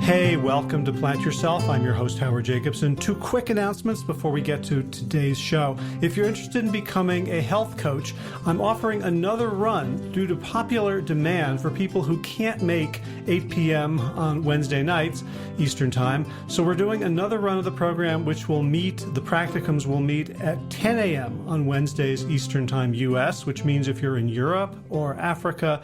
Hey, welcome to Plant Yourself. I'm your host, Howard Jacobson. Two quick announcements before we get to today's show. If you're interested in becoming a health coach, I'm offering another run due to popular demand for people who can't make 8 p.m. on Wednesday nights, Eastern Time. So we're doing another run of the program, which will meet, the practicums will meet at 10 a.m. on Wednesdays, Eastern Time, U.S., which means if you're in Europe or Africa,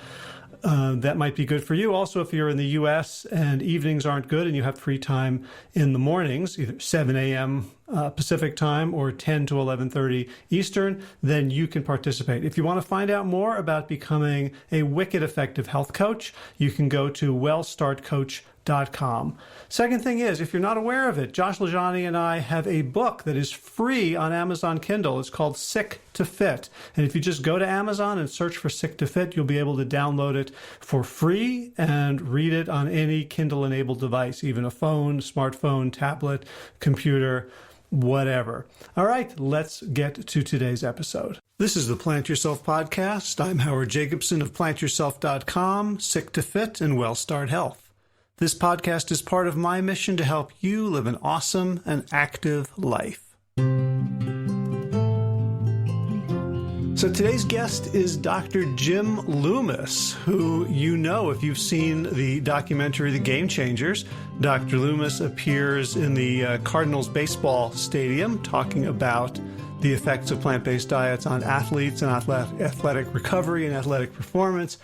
that might be good for you. Also, if you're in the U.S. and evenings aren't good and you have free time in the mornings, either 7 a.m. Pacific time or 10 to 11:30 Eastern, then you can participate. If you want to find out more about becoming a wicked effective health coach, you can go to well.Coach.com. Second thing is, if you're not aware of it, Josh Lajani and I have a book that is free on Amazon Kindle. It's called Sick to Fit. And if you just go to Amazon and search for Sick to Fit, you'll be able to download it for free and read it on any Kindle-enabled device, even a phone, smartphone, tablet, computer, whatever. All right, let's get to today's episode. This is the Plant Yourself podcast. I'm Howard Jacobson of plantyourself.com, Sick to Fit, and Well Start Health. This podcast is part of my mission to help you live an awesome and active life. So today's guest is Dr. Jim Loomis, who you know if you've seen the documentary The Game Changers. Dr. Loomis appears in the Cardinals baseball stadium talking about the effects of plant-based diets on athletes and athletic recovery and athletic performance.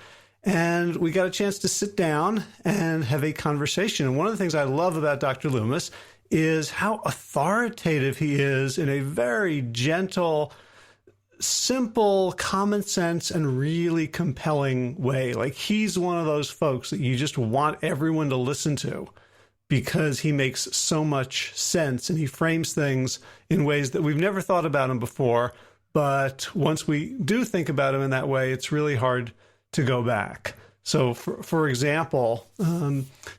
And we got a chance to sit down and have a conversation. And one of the things I love about Dr. Loomis is how authoritative he is in a very gentle, simple, common sense, and really compelling way. Like, he's one of those folks that you just want everyone to listen to because he makes so much sense and he frames things in ways that we've never thought about him before. But once we do think about him in that way, it's really hard to go back. So, for example,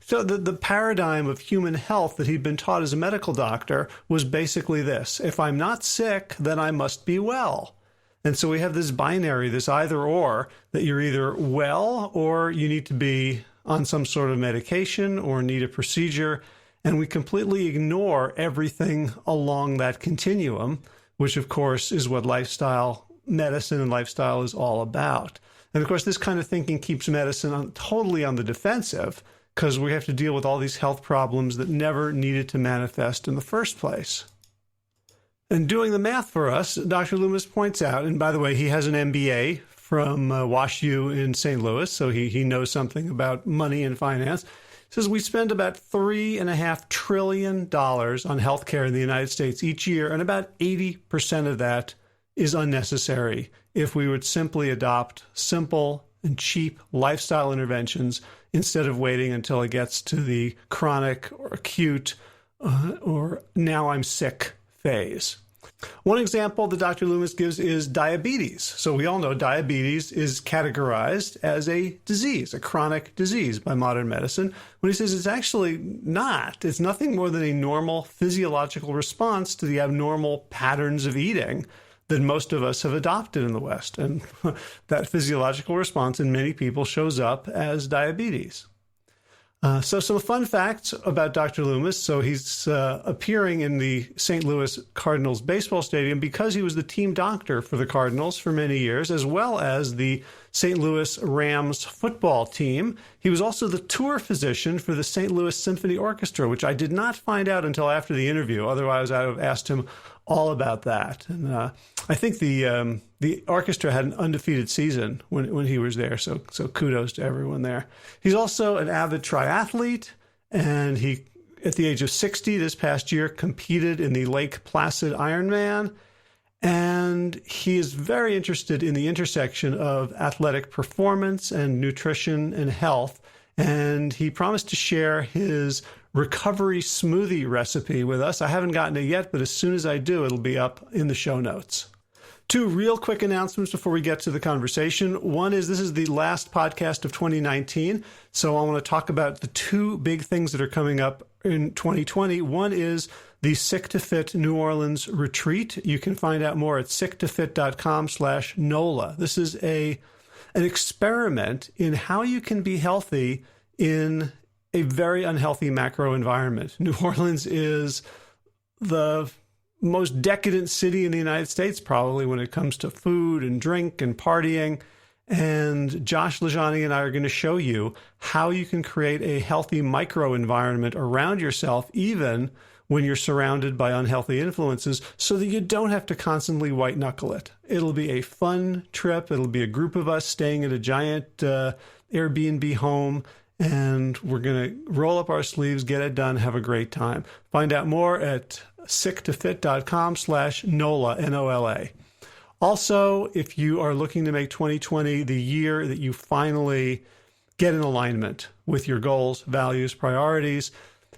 so the paradigm of human health that he'd been taught as a medical doctor was basically this: if I'm not sick, then I must be well. And so we have this binary, this either or, that you're either well or you need to be on some sort of medication or need a procedure. And we completely ignore everything along that continuum, which of course is what lifestyle medicine and lifestyle is all about. And of course, this kind of thinking keeps medicine totally on the defensive because we have to deal with all these health problems that never needed to manifest in the first place. And doing the math for us, Dr. Loomis points out, and by the way, he has an MBA from WashU in St. Louis, so he knows something about money and finance. He says we spend about $3.5 trillion on healthcare in the United States each year, and about 80% of that is unnecessary if we would simply adopt simple and cheap lifestyle interventions instead of waiting until it gets to the chronic or acute or now I'm sick phase. One example that Dr. Loomis gives is diabetes. So we all know diabetes is categorized as a disease, a chronic disease by modern medicine, when he says it's actually not. It's nothing more than a normal physiological response to the abnormal patterns of eating that most of us have adopted in the West. And that physiological response in many people shows up as diabetes. So some fun facts about Dr. Loomis. So he's appearing in the St. Louis Cardinals baseball stadium because he was the team doctor for the Cardinals for many years, as well as the St. Louis Rams football team. He was also the tour physician for the St. Louis Symphony Orchestra, which I did not find out until after the interview. Otherwise, I would have asked him all about that. And I think the orchestra had an undefeated season when he was there, so kudos to everyone there. He's also an avid triathlete, and he, at the age of 60 this past year, competed in the Lake Placid Ironman, and he is very interested in the intersection of athletic performance and nutrition and health, and he promised to share his recovery smoothie recipe with us. I haven't gotten it yet, but as soon as I do, it'll be up in the show notes. Two real quick announcements before we get to the conversation. One is this is the last podcast of 2019, so I want to talk about the two big things that are coming up in 2020. One is the Sick to Fit New Orleans retreat. You can find out more at sicktofit.com/NOLA. This is an experiment in how you can be healthy in a very unhealthy macro environment. New Orleans is the most decadent city in the United States, probably, when it comes to food and drink and partying. And Josh Lajani and I are going to show you how you can create a healthy micro environment around yourself, even when you're surrounded by unhealthy influences, so that you don't have to constantly white knuckle it. It'll be a fun trip. It'll be a group of us staying at a giant Airbnb home, and we're going to roll up our sleeves, get it done, have a great time. Find out more at sicktofit.com/NOLA, N-O-L-A. Also, if you are looking to make 2020 the year that you finally get in alignment with your goals, values, priorities,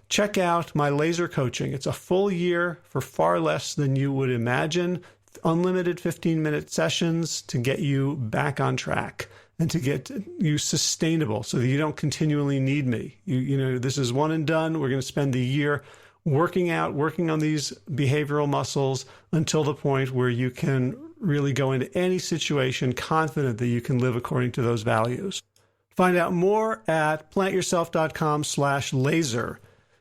check out my laser coaching. It's a full year for far less than you would imagine. Unlimited 15-minute sessions to get you back on track and to get you sustainable so that you don't continually need me. You know, this is one and done. We're going to spend the year working on these behavioral muscles until the point where you can really go into any situation confident that you can live according to those values. Find out more at plantyourself.com/laser.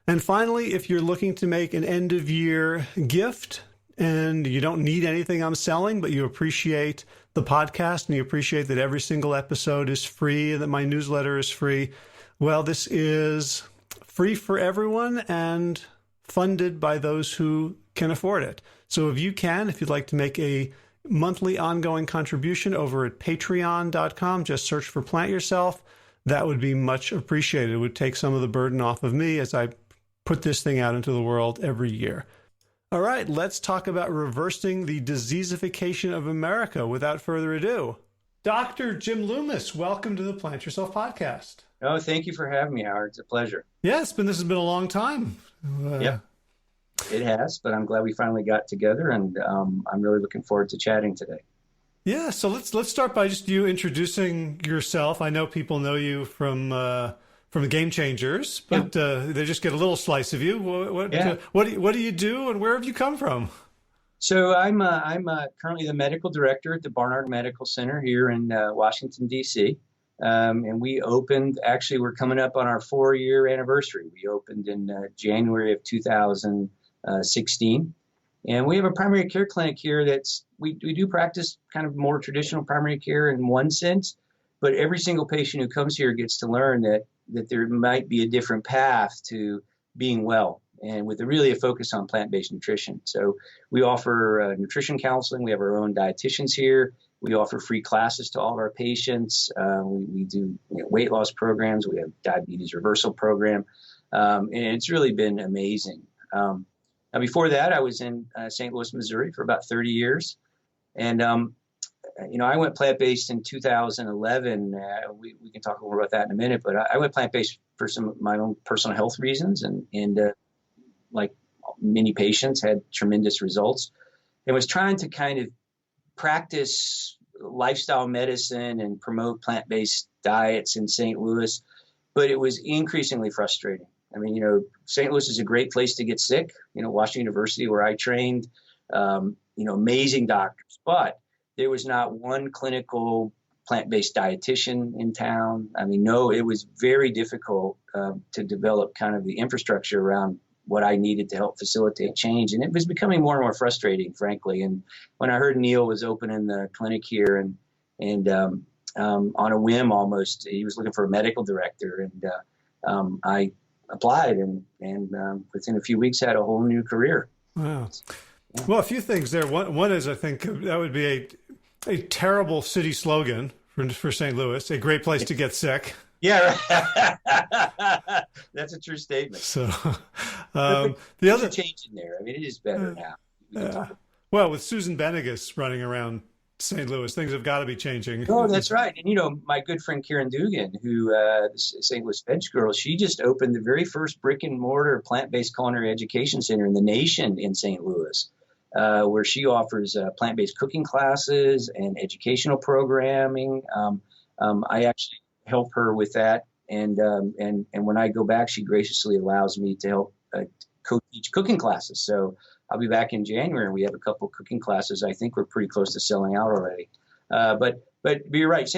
And finally, if you're looking to make an end-of-year gift and you don't need anything I'm selling, but you appreciate the podcast and you appreciate that every single episode is free and that my newsletter is free, well, this is free for everyone and funded by those who can afford it. So if you'd like to make a monthly ongoing contribution over at patreon.com, just search for Plant Yourself. That would be much appreciated. It would take some of the burden off of me as I put this thing out into the world every year. All right, let's talk about reversing the diseasification of America. Without further ado, Dr. Jim Loomis, welcome to the Plant Yourself podcast. Oh, thank you for having me, Howard. It's a pleasure. Yeah, this has been a long time. Yep, it has, but I'm glad we finally got together, and I'm really looking forward to chatting today. Yeah, so let's start by just you introducing yourself. I know people know you from the Game Changers, but they just get a little slice of you. What do you do, and where have you come from? So I'm currently the medical director at the Barnard Medical Center here in Washington, D.C. And we opened, actually, we're coming up on our 4-year anniversary. We opened in January of 2016. And we have a primary care clinic here we do practice kind of more traditional primary care in one sense, but every single patient who comes here gets to learn that there might be a different path to being well, and with a focus on plant-based nutrition. So we offer nutrition counseling. We have our own dietitians here. We offer free classes to all of our patients. We do weight loss programs. We have diabetes reversal program. And it's really been amazing. Now, before that, I was in St. Louis, Missouri for about 30 years. And, I went plant-based in 2011. We can talk more about that in a minute, but I went plant-based for some of my own personal health reasons, and like many patients, had tremendous results. And was trying to kind of practice lifestyle medicine and promote plant-based diets in St. Louis, but it was increasingly frustrating. I mean, St. Louis is a great place to get sick. Washington University, where I trained, amazing doctors, but there was not one clinical plant-based dietitian in town. I mean, no, it was very difficult to develop kind of the infrastructure around what I needed to help facilitate change. And it was becoming more and more frustrating, frankly. And when I heard Neil was opening the clinic here and on a whim almost, he was looking for a medical director, and I applied and within a few weeks had a whole new career. Wow. Yeah. Well, a few things there. One is, I think that would be a terrible city slogan for St. Louis, a great place to get sick. Yeah, right. That's a true statement. So the other change in there. I mean, it is better now. Well, with Susan Benegas running around St. Louis, things have got to be changing. Oh, that's right. And my good friend Karen Dugan, who the St. Louis Veg Girl, she just opened the very first brick and mortar plant-based culinary education center in the nation in St. Louis, where she offers plant-based cooking classes and educational programming. I actually help her with that, and when I go back, she graciously allows me to help co-teach cooking classes. So I'll be back in January, and we have a couple cooking classes. I think we're pretty close to selling out already. But you're right.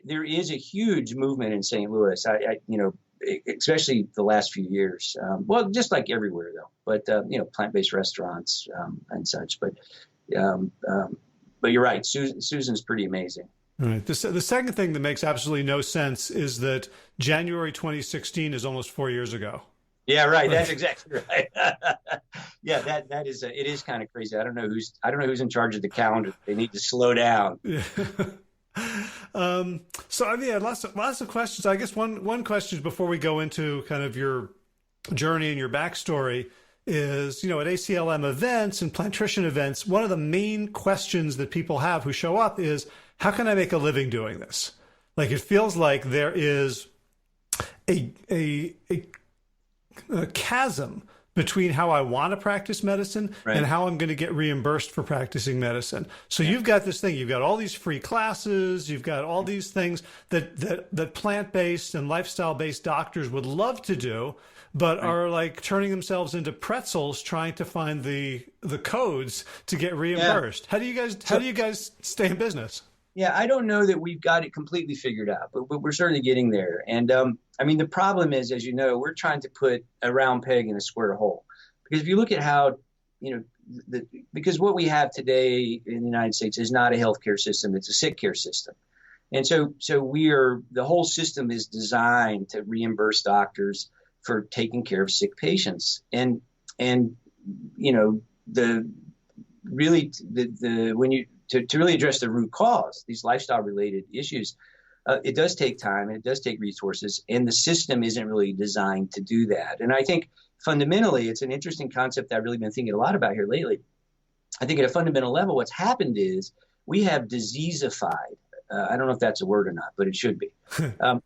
There is a huge movement in St. Louis. especially the last few years. Well, just like everywhere though, but plant-based restaurants and such. But you're right, Susan's pretty amazing. All right. The second thing that makes absolutely no sense is that January 2016 is almost 4 years ago. Yeah, right. That's exactly right. Yeah, that is it is kind of crazy. I don't know who's in charge of the calendar. They need to slow down. Yeah. So I mean, lots of questions. I guess one question before we go into kind of your journey and your backstory is, at ACLM events and plantrician events, one of the main questions that people have who show up is, how can I make a living doing this? Like, it feels like there is a chasm between how I want to practice medicine and how I'm going to get reimbursed for practicing medicine. So you've got this thing, you've got all these free classes, you've got all these things that plant-based and lifestyle-based doctors would love to do, but are like turning themselves into pretzels trying to find the codes to get reimbursed. How do you guys stay in business? Yeah, I don't know that we've got it completely figured out, but we're certainly getting there. And I mean, the problem is, as you know, we're trying to put a round peg in a square hole. Because if you look at how, because what we have today in the United States is not a healthcare system, it's a sick care system. And so the whole system is designed to reimburse doctors for taking care of sick patients. And to really address the root cause, these lifestyle-related issues, it does take time and it does take resources, and the system isn't really designed to do that. And I think fundamentally, it's an interesting concept that I've really been thinking a lot about here lately. I think at a fundamental level, what's happened is we have diseasified. I don't know if that's a word or not, but it should be.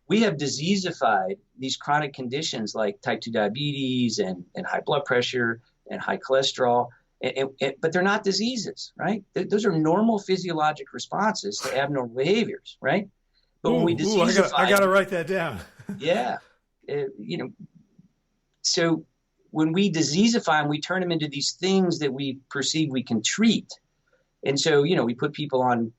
We have diseasified these chronic conditions like type 2 diabetes and high blood pressure and high cholesterol. But they're not diseases, right? Those are normal physiologic responses to abnormal behaviors, right? But when we diseasify, I got to write that down. Yeah, so when we diseasify them, we turn them into these things that we perceive we can treat, and so we put people on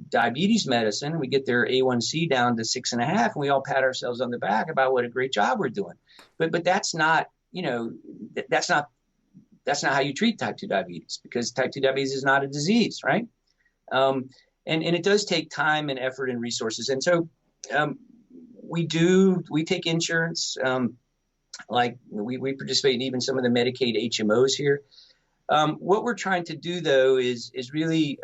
diabetes medicine, we get their A1C down to 6.5, and we all pat ourselves on the back about what a great job we're doing. But that's not that's not how you treat type 2 diabetes, because type 2 diabetes is not a disease, right? And it does take time and effort and resources. And so we take insurance, like we participate in even some of the Medicaid HMOs here. What we're trying to do, though, is really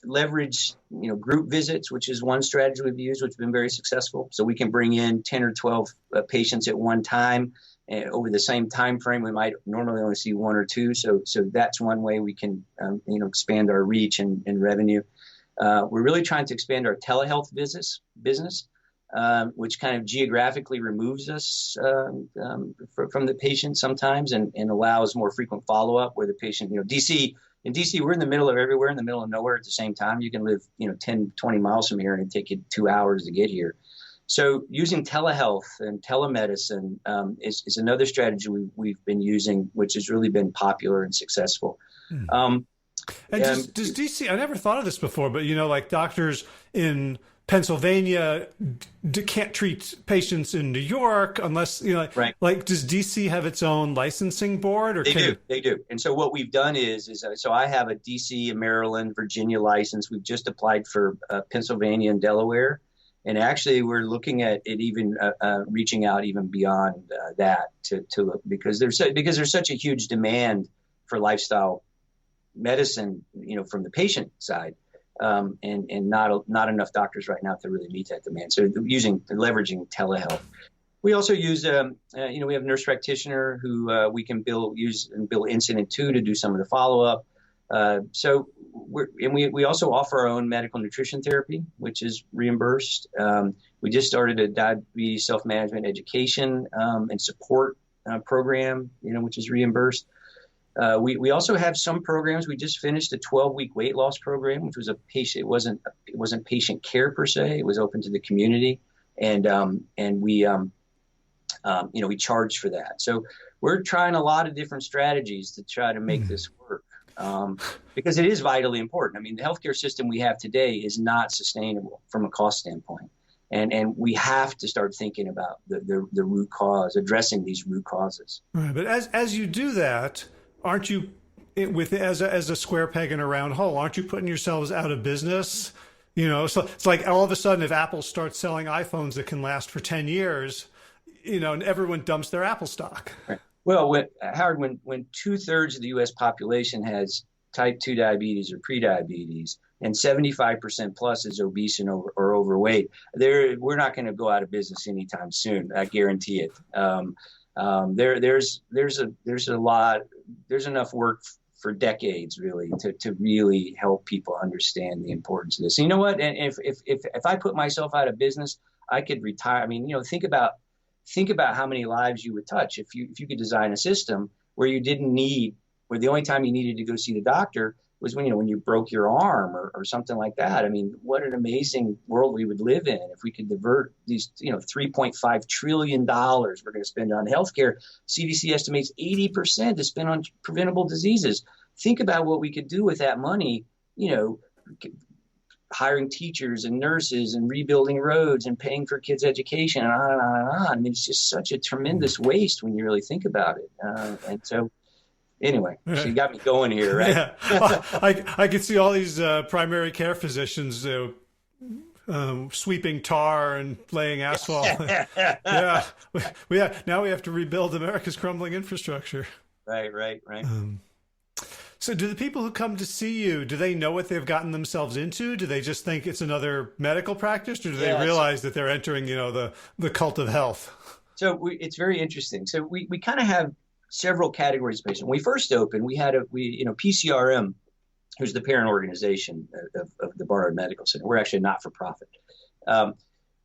leverage group visits, which is one strategy we've used, which has been very successful. So we can bring in 10 or 12 patients at one time. Over the same time frame, we might normally only see one or two. So that's one way we can expand our reach and revenue. We're really trying to expand our telehealth business, which kind of geographically removes us from the patient sometimes and allows more frequent follow-up where the patient, in DC, we're in the middle of everywhere, in the middle of nowhere at the same time. You can live, 10, 20 miles from here and it'd take you 2 hours to get here. So using telehealth and telemedicine is another strategy we've been using, which has really been popular and successful. And does DC, I never thought of this before, but like doctors in Pennsylvania can't treat patients in New York unless, right. Like does DC have its own licensing board? Or They do. And so what we've done is so I have a DC, a Maryland, Virginia license. We've just applied for Pennsylvania and Delaware. And actually, we're looking at it even reaching out even beyond that because there's such a huge demand for lifestyle medicine, from the patient side, and not enough doctors right now to really meet that demand. So leveraging telehealth. We also use we have a nurse practitioner who we can bill incident to do some of the follow up. So we also offer our own medical nutrition therapy, which is reimbursed. We just started a diabetes self-management education and support program, which is reimbursed. We also have some programs. We just finished a 12-week weight loss program, which was it wasn't patient care per se. It was open to the community, and we charge for that. So we're trying a lot of different strategies to try to make this work. Because it is vitally important. I mean, the healthcare system we have today is not sustainable from a cost standpoint. And we have to start thinking about the root cause, addressing these root causes. Right, but as you do that, aren't you, as a square peg in a round hole, aren't you putting yourselves out of business? So it's like all of a sudden, if Apple starts selling iPhones that can last for 10 years, and everyone dumps their Apple stock. Right. Well, Howard, when 2/3 of the U.S. population has type 2 diabetes or prediabetes, and 75% plus is obese and or overweight, we're not going to go out of business anytime soon. I guarantee it. There's enough work for decades really to really help people understand the importance of this. And you know what? And if I put myself out of business, I could retire. I mean, think about how many lives you would touch if you could design a system where where the only time you needed to go see the doctor was when you broke your arm or something like that. I mean, what an amazing world we would live in if we could divert these, $3.5 trillion we're going to spend on healthcare. CDC estimates 80% to spend on preventable diseases. Think about what we could do with that money, hiring teachers and nurses and rebuilding roads and paying for kids' education and on and on and on. I mean, it's just such a tremendous waste when you really think about it. And so, anyway, so you got me going here, right? Yeah. Well, I could see all these primary care physicians sweeping tar and laying asphalt. Yeah. Now we have to rebuild America's crumbling infrastructure. Right. So do the people who come to see you, do they know what they've gotten themselves into? Do they just think it's another medical practice, or do they realize that they're entering, the cult of health? So it's very interesting. So we kind of have several categories of patients. When we first opened, we had PCRM, who's the parent organization of the Barnard Medical Center. We're actually a not-for-profit. When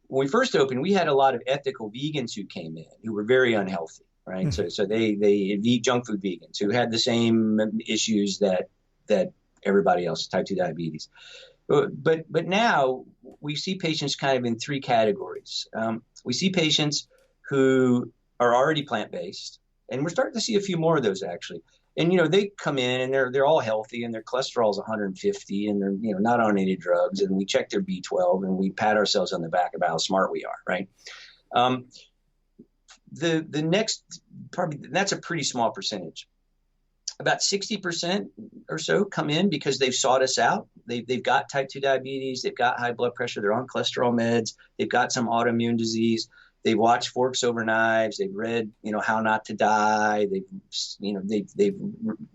we first opened, we had a lot of ethical vegans who came in who were very unhealthy, right? Mm-hmm. So they eat junk food vegans who had the same issues that everybody else, type 2 diabetes. But now we see patients kind of in three categories. We see patients who are already plant-based, and we're starting to see a few more of those actually. And, they come in and they're all healthy and their cholesterol is 150 and they're, not on any drugs, and we check their B12 and we pat ourselves on the back about how smart we are. Right. The next, probably that's a pretty small percentage. About 60% or so come in because they've sought us out. They've got type 2 diabetes. They've got high blood pressure. They're on cholesterol meds. They've got some autoimmune disease. They've watched Forks Over Knives. They've read, How Not to Die. They've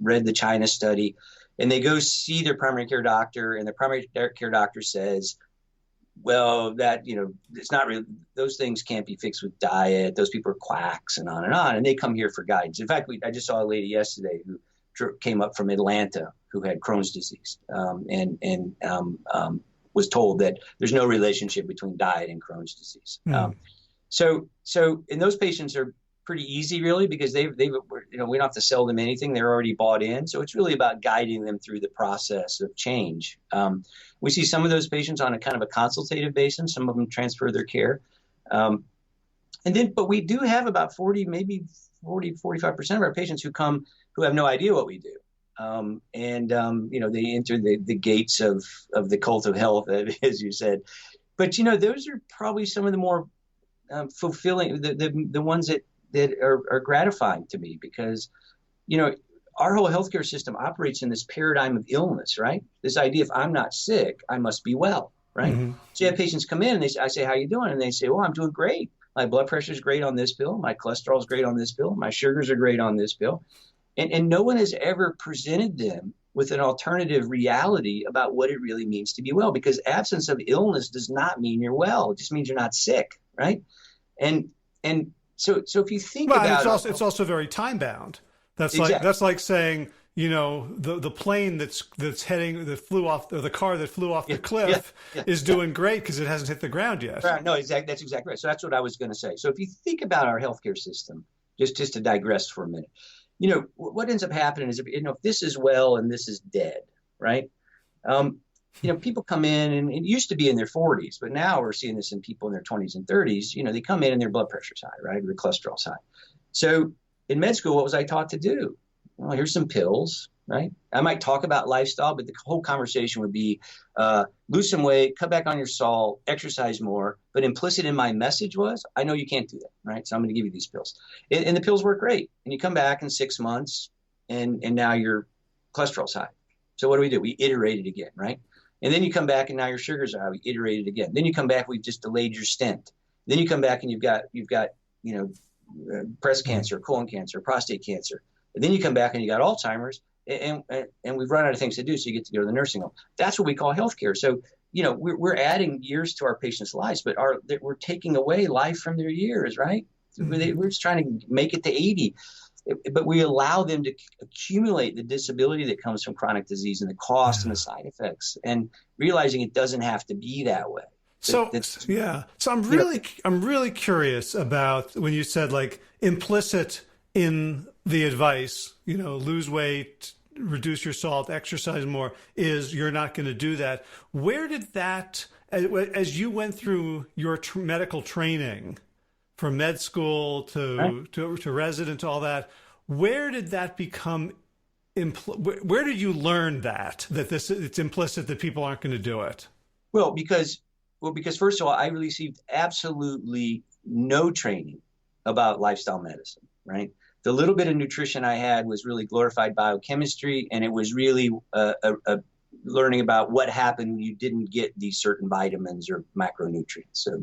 read the China study, and they go see their primary care doctor, and the primary care doctor says, well, that, it's not really, those things can't be fixed with diet. Those people are quacks and on and on. And they come here for guidance. In fact, I just saw a lady yesterday who came up from Atlanta who had Crohn's disease, and was told that there's no relationship between diet and Crohn's disease. So and those patients are pretty easy really because we don't have to sell them anything. They're already bought in. So it's really about guiding them through the process of change. We see some of those patients on a kind of a consultative basis. Some of them transfer their care. But we do have about 45% of our patients who come who have no idea what we do. They enter the gates of the cult of health, as you said. But, those are probably some of the more fulfilling, the ones that are gratifying to me because, our whole healthcare system operates in this paradigm of illness, right? This idea, if I'm not sick, I must be well, right? Mm-hmm. So you have patients come in and I say, how you doing? And they say, well, I'm doing great. My blood pressure is great on this pill. My cholesterol is great on this pill. My sugars are great on this pill. And no one has ever presented them with an alternative reality about what it really means to be well, because absence of illness does not mean you're well. It just means you're not sick, right? And so if you think about it's also very time bound. That's exactly. That's like saying, the plane that's heading, that flew off, or the car that flew off the cliff is doing great because it hasn't hit the ground yet. Right. No, exactly. That's exactly right. So that's what I was going to say. So if you think about our healthcare system, just to digress for a minute, what ends up happening is, if this is well and this is dead, right? People come in, and it used to be in their 40s, but now we're seeing this in people in their 20s and 30s. They come in and their blood pressure's high, right? Their cholesterol's high. So in med school, what was I taught to do? Well, here's some pills, right? I might talk about lifestyle, but the whole conversation would be lose some weight, cut back on your salt, exercise more. But implicit in my message was, I know you can't do that, right? So I'm going to give you these pills. And the pills work great. And you come back in 6 months and now your cholesterol's high. So what do? We iterate it again, right? And then you come back and now your sugars are high. We iterate it again. Then you come back, we've just delayed your stent. Then you come back and you've got breast cancer, colon cancer, prostate cancer. And then you come back and you got Alzheimer's, and we've run out of things to do, so you get to go to the nursing home. That's what we call healthcare. So, we're adding years to our patients' lives, but we're taking away life from their years, right? We're just trying to make it to 80. But we allow them to accumulate the disability that comes from chronic disease and the cost and the side effects, and realizing it doesn't have to be that way. So I'm really curious about when you said, like, implicit in the advice, lose weight, reduce your salt, exercise more, is you're not going to do that. Where did that, as you went through your medical training, from med school to resident to all that, where did that become? Where did you learn that it's implicit that people aren't going to do it? Well, because first of all, I received absolutely no training about lifestyle medicine, right? The little bit of nutrition I had was really glorified biochemistry, and it was really learning about what happened when you didn't get these certain vitamins or macronutrients. So,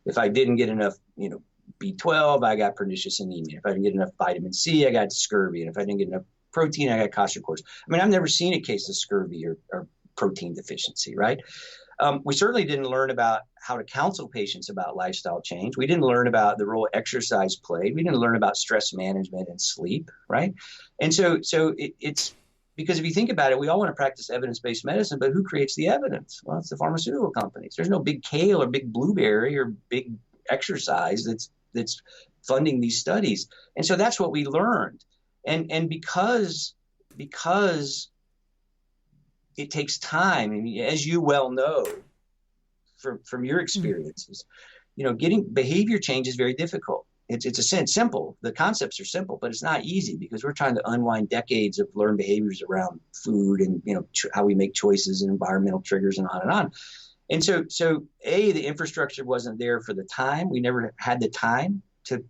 if I didn't get enough, B12, I got pernicious anemia. If I didn't get enough vitamin C, I got scurvy. And if I didn't get enough protein, I got costochorus. I mean, I've never seen a case of scurvy or protein deficiency, right? We certainly didn't learn about how to counsel patients about lifestyle change. We didn't learn about the role exercise played. We didn't learn about stress management and sleep, right? And so it's because if you think about it, we all want to practice evidence-based medicine, but who creates the evidence? Well, it's the pharmaceutical companies. There's no big kale or big blueberry or big exercise that's funding these studies. And so that's what we learned. And because it takes time, and as you well know from your experiences, getting behavior change is very difficult. It's simple. The concepts are simple, but it's not easy because we're trying to unwind decades of learned behaviors around food and how we make choices and environmental triggers and on and on. And so the infrastructure wasn't there for the time. We never had the time to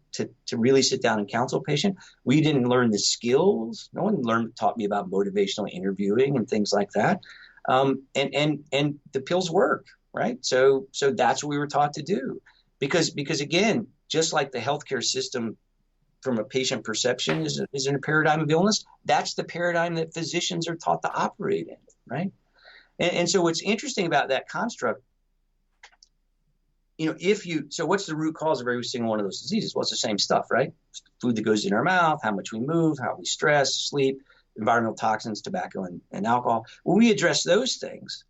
really sit down and counsel a patient. We didn't learn the skills. No one taught me about motivational interviewing and things like that. And the pills work, right? So that's what we were taught to do, because again, just like the healthcare system from a patient perception is in a paradigm of illness, that's the paradigm that physicians are taught to operate in, right? And so what's interesting about that construct, so what's the root cause of every single one of those diseases? Well, it's the same stuff, right? Food that goes in our mouth, how much we move, how we stress, sleep, environmental toxins, tobacco, and alcohol. When we address those things,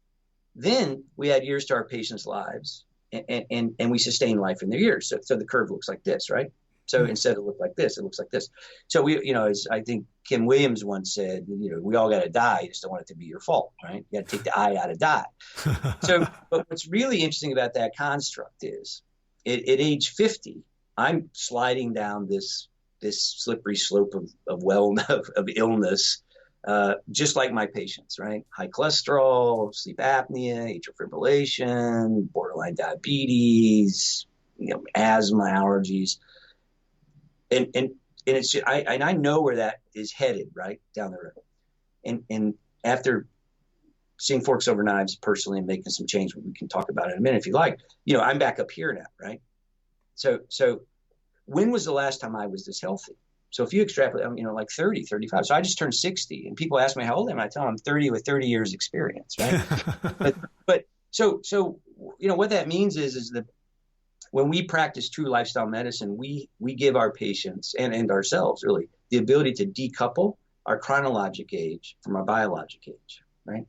then we add years to our patients' lives, and we sustain life in their years. So the curve looks like this, right? So instead of look like this, it looks like this. So as I think Kim Williams once said, we all got to die. You just don't want it to be your fault, right? You got to take the I out of die. But what's really interesting about that construct is, at age 50, I'm sliding down this slippery slope of illness, just like my patients, right? High cholesterol, sleep apnea, atrial fibrillation, borderline diabetes, asthma, allergies. And it's I know where that is headed, right down the road. And after seeing forks over knives personally and making some change, we can talk about it in a minute if you like. I'm back up here now, right? So when was the last time I was this healthy? So if you extrapolate, like 30, 35. So I just turned 60, and people ask me how old I am. I tell them I'm 30 with 30 years experience, right? but so what that means is that when we practice true lifestyle medicine, we give our patients and ourselves really the ability to decouple our chronologic age from our biologic age, right?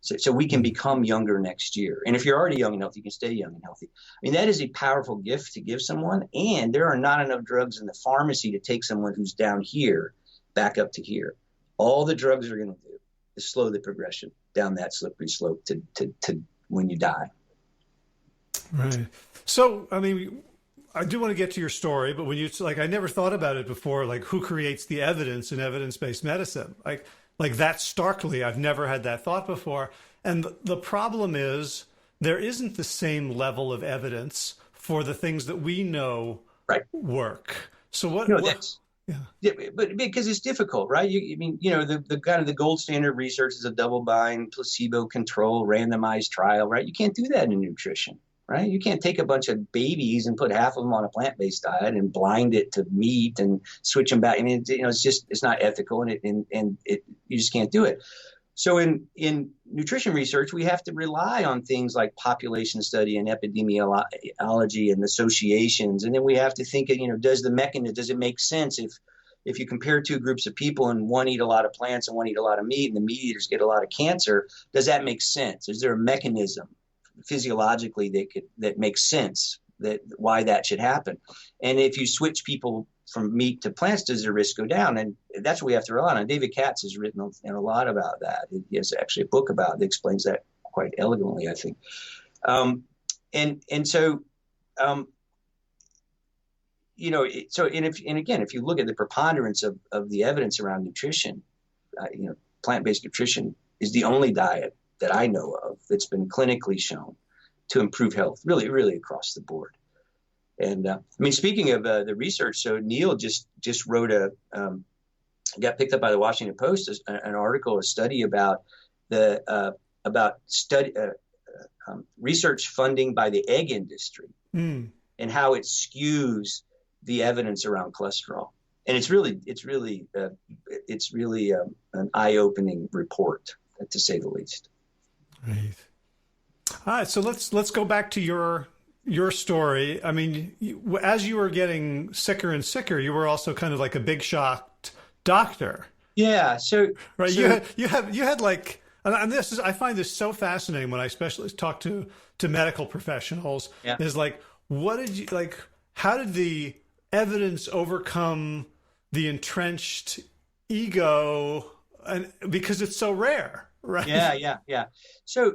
So we can become younger next year. And if you're already young and healthy, you can stay young and healthy. I mean, that is a powerful gift to give someone. And there are not enough drugs in the pharmacy to take someone who's down here back up to here. All the drugs are going to do is slow the progression down that slippery slope to when you die. Right. So, I mean, I do want to get to your story, but when you like, I never thought about it before. Like, who creates the evidence in evidence-based medicine? Like that starkly, I've never had that thought before. And the problem is there isn't the same level of evidence for the things that we know work. So what? No, that's yeah, but because it's difficult, right? I mean, the kind of the gold standard research is a double-blind, placebo-controlled, randomized trial, right? You can't do that in nutrition. Right? You can't take a bunch of babies and put half of them on a plant-based diet and blind it to meat and switch them back. I mean, it's not ethical, and you just can't do it. So in nutrition research, we have to rely on things like population study and epidemiology and associations, and then we have to think, does it make sense if you compare two groups of people and one eat a lot of plants and one eat a lot of meat, and the meat eaters get a lot of cancer? Does that make sense? Is there a mechanism physiologically that makes sense that why that should happen? And if you switch people from meat to plants, does the risk go down? And that's what we have to rely on. David Katz has written a lot about that. He has actually a book about it that explains that quite elegantly, I think. So if you look at the preponderance of the evidence around nutrition, plant-based nutrition is the only diet that I know of that's been clinically shown to improve health, really, really across the board. And speaking of the research, so Neil just wrote got picked up by the Washington Post, an article, a study about research funding by the egg industry and how it skews the evidence around cholesterol. And it's really an eye-opening report, to say the least. Right. All right. So let's go back to your story. I mean, as you were getting sicker and sicker, you were also kind of like a big shocked doctor. Yeah. So right. So, you had like, and I find this so fascinating when I especially talk to medical professionals. Yeah. Is like, how did the evidence overcome the entrenched ego, and because it's so rare? Right. Yeah. So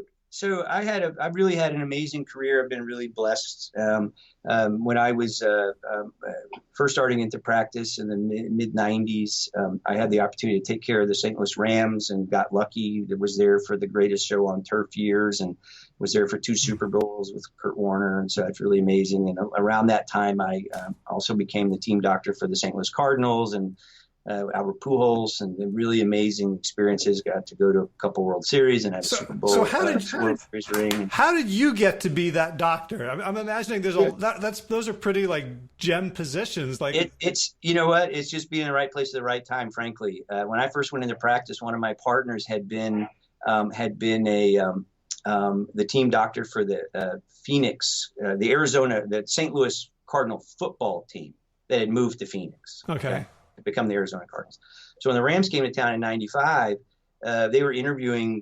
I really had an amazing career. I've been really blessed. When I was first starting into practice in the mid 90s, I had the opportunity to take care of the St. Louis Rams and got lucky. I was there for the greatest show on turf years and was there for 2 Super Bowls with Kurt Warner. And so it's really amazing. And around that time, I also became the team doctor for the St. Louis Cardinals and Albert Pujols, and really amazing experiences. Got to go to a couple World Series and have a Super Bowl. So how did you get to be that doctor? I'm imagining those are pretty like gem positions. Like it's it's just being in the right place at the right time. Frankly, when I first went into practice, one of my partners had been the team doctor for the Phoenix, the St. Louis Cardinal football team that had moved to Phoenix. Okay. Become the Arizona Cardinals. So when the Rams came to town in '95, they were interviewing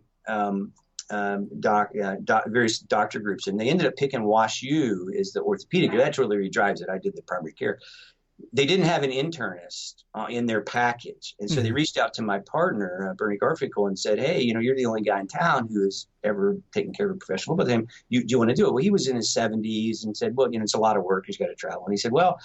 various doctor groups, and they ended up picking WashU as the orthopedic. That's what really drives it. I did the primary care. They didn't have an internist in their package, and so they reached out to my partner, Bernie Garfinkel, and said, "Hey, you're the only guy in town who has ever taken care of a professional football team. Do you want to do it?" Well, he was in his 70s and said, "Well, it's a lot of work. He's got to travel." And he said, "Well,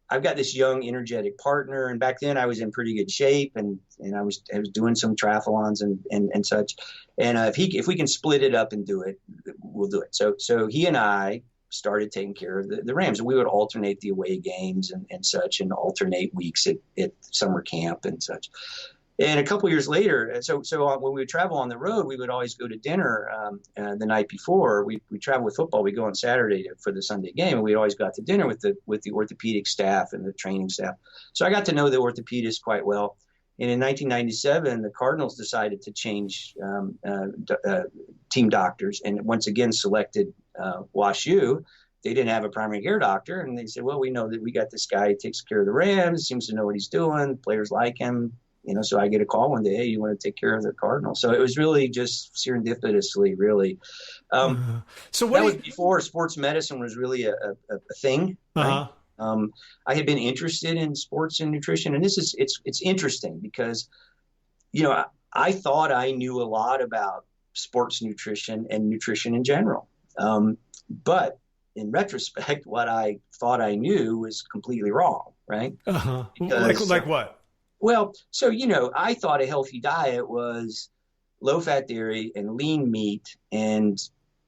I've got this young, energetic partner, and back then I was in pretty good shape, and I was doing some triathlons and such. And if we can split it up and do it, we'll do it." So he and I started taking care of the Rams, and we would alternate the away games and such, and alternate weeks at summer camp and such. And a couple of years later, so when we would travel on the road, we would always go to dinner the night before. We travel with football. We go on Saturday for the Sunday game, and we always got to dinner with the orthopedic staff and the training staff. So I got to know the orthopedists quite well. And in 1997, the Cardinals decided to change team doctors, and once again selected WashU. They didn't have a primary care doctor, and they said, "Well, we know that we got this guy who takes care of the Rams, seems to know what he's doing. Players like him." So I get a call one day, "Hey, you want to take care of the Cardinals?" So it was really just serendipitously, really. So that was before sports medicine was really a thing. Right? I had been interested in sports and nutrition, and it's interesting because, I thought I knew a lot about sports nutrition and nutrition in general. But in retrospect, what I thought I knew was completely wrong, right? Uh-huh. Because, Like what? well, so, I thought a healthy diet was low fat dairy and lean meat and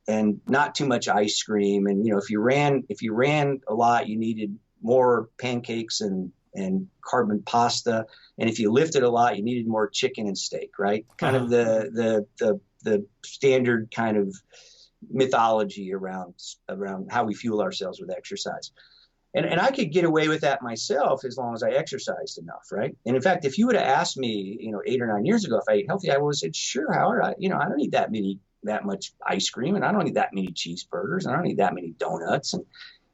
not too much ice cream. And, if you ran a lot, you needed more pancakes and carbon pasta. And if you lifted a lot, you needed more chicken and steak, right? Kind of the standard kind of mythology around how we fuel ourselves with exercise. And I could get away with that myself as long as I exercised enough, right? And in fact, if you would have asked me, 8 or 9 years ago if I ate healthy, I would have said, sure, Howard, I don't eat that much ice cream, and I don't eat that many cheeseburgers, and I don't eat that many donuts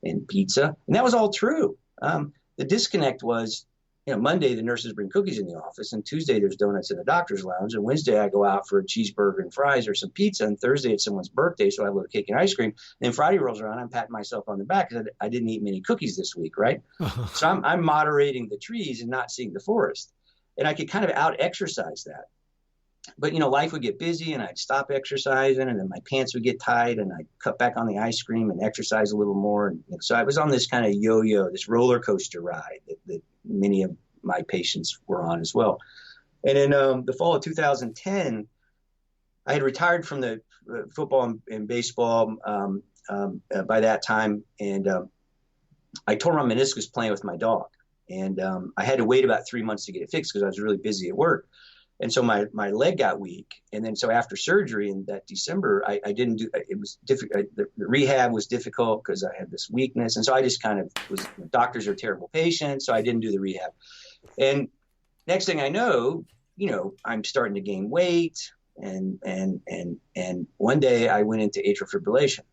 and pizza. And that was all true. The disconnect was, Monday the nurses bring cookies in the office, and Tuesday there's donuts in the doctor's lounge, and Wednesday I go out for a cheeseburger and fries or some pizza, and Thursday it's someone's birthday, so I have a little cake and ice cream. And then Friday rolls around, I'm patting myself on the back because I didn't eat many cookies this week, right? So I'm moderating the trees and not seeing the forest, and I could kind of out-exercise that. But, life would get busy and I'd stop exercising, and then my pants would get tight and I'd cut back on the ice cream and exercise a little more. And so I was on this kind of yo-yo, this roller coaster ride that many of my patients were on as well. And in the fall of 2010, I had retired from the football and baseball by that time. And I tore my meniscus playing with my dog. And I had to wait about 3 months to get it fixed because I was really busy at work. And so my leg got weak. And then so after surgery in that December, I didn't do it. Was difficult. The rehab was difficult because I had this weakness. And so I just kind of doctors are terrible patients. So I didn't do the rehab. And next thing I know, I'm starting to gain weight. And one day I went into atrial fibrillation.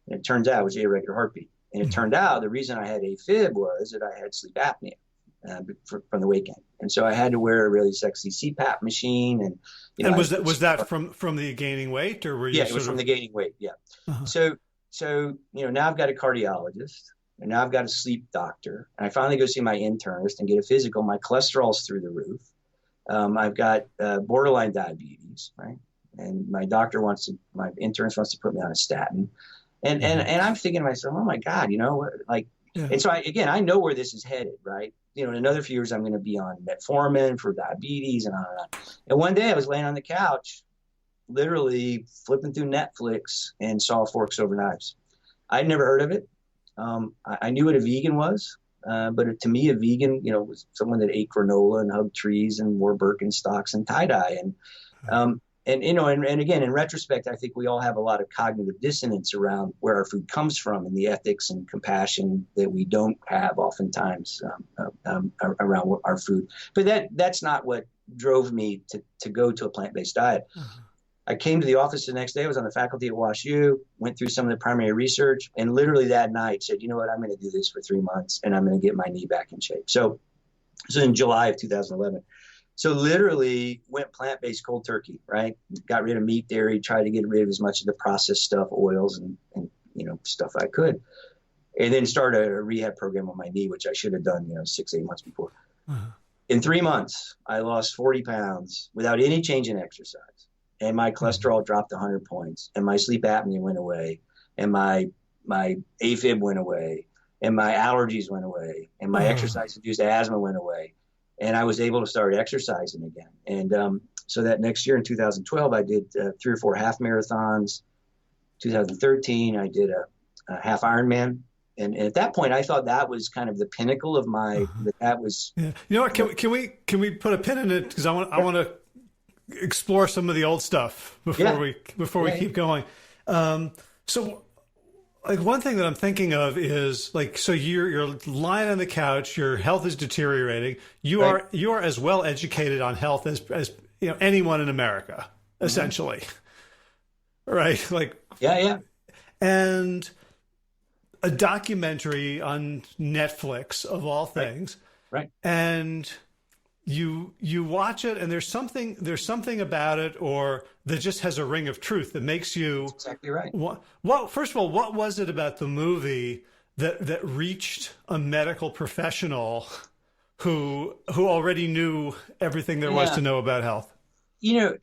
And it turns out it was irregular heartbeat. And it turned out the reason I had AFib was that I had sleep apnea. From the weight gain, and so I had to wear a really sexy CPAP machine. And was that from the gaining weight, or were you? Yeah, it was from the gaining weight. Yeah. Uh-huh. So now I've got a cardiologist, and now I've got a sleep doctor, and I finally go see my internist and get a physical. My cholesterol's through the roof. I've got borderline diabetes, right? And my internist wants to put me on a statin, and I'm thinking to myself, oh my God, like. Yeah. And so I know where this is headed, right? In another few years, I'm going to be on metformin for diabetes and on and on. And one day I was laying on the couch, literally flipping through Netflix and saw Forks Over Knives. I'd never heard of it. I knew what a vegan was, but to me, a vegan, was someone that ate granola and hugged trees and wore Birkenstocks and tie-dye. And again, in retrospect, I think we all have a lot of cognitive dissonance around where our food comes from and the ethics and compassion that we don't have oftentimes around our food. But that's not what drove me to go to a plant-based diet. Uh-huh. I came to the office the next day. I was on the faculty at WashU, went through some of the primary research, and literally that night said, you know what, I'm going to do this for 3 months, and I'm going to get my knee back in shape. So in July of 2011. So literally went plant-based cold turkey, right? Got rid of meat, dairy, tried to get rid of as much of the processed stuff, oils and stuff I could. And then started a rehab program on my knee, which I should have done, 6-8 months before. Uh-huh. In 3 months, I lost 40 pounds without any change in exercise. And my cholesterol dropped 100 points, and my sleep apnea went away, and my AFib went away, and my allergies went away, and my exercise-induced asthma went away. And I was able to start exercising again. And so that next year in 2012, I did 3 or 4 half marathons. 2013, I did a half Ironman. And at that point, I thought that was kind of the pinnacle of my. That was. Yeah. You know what? Can we put a pin in it, because I want to explore some of the old stuff before we keep going. So. Like, one thing that I'm thinking of is, like, so you're lying on the couch, your health is deteriorating. You are as well educated on health as anyone in America, essentially. Right? Like, yeah. And a documentary on Netflix, of all things. Right. And you watch it, and there's something about it, or that just has a ring of truth that makes you. That's exactly right. Well, first of all, what was it about the movie that reached a medical professional who already knew everything there was to know about health? You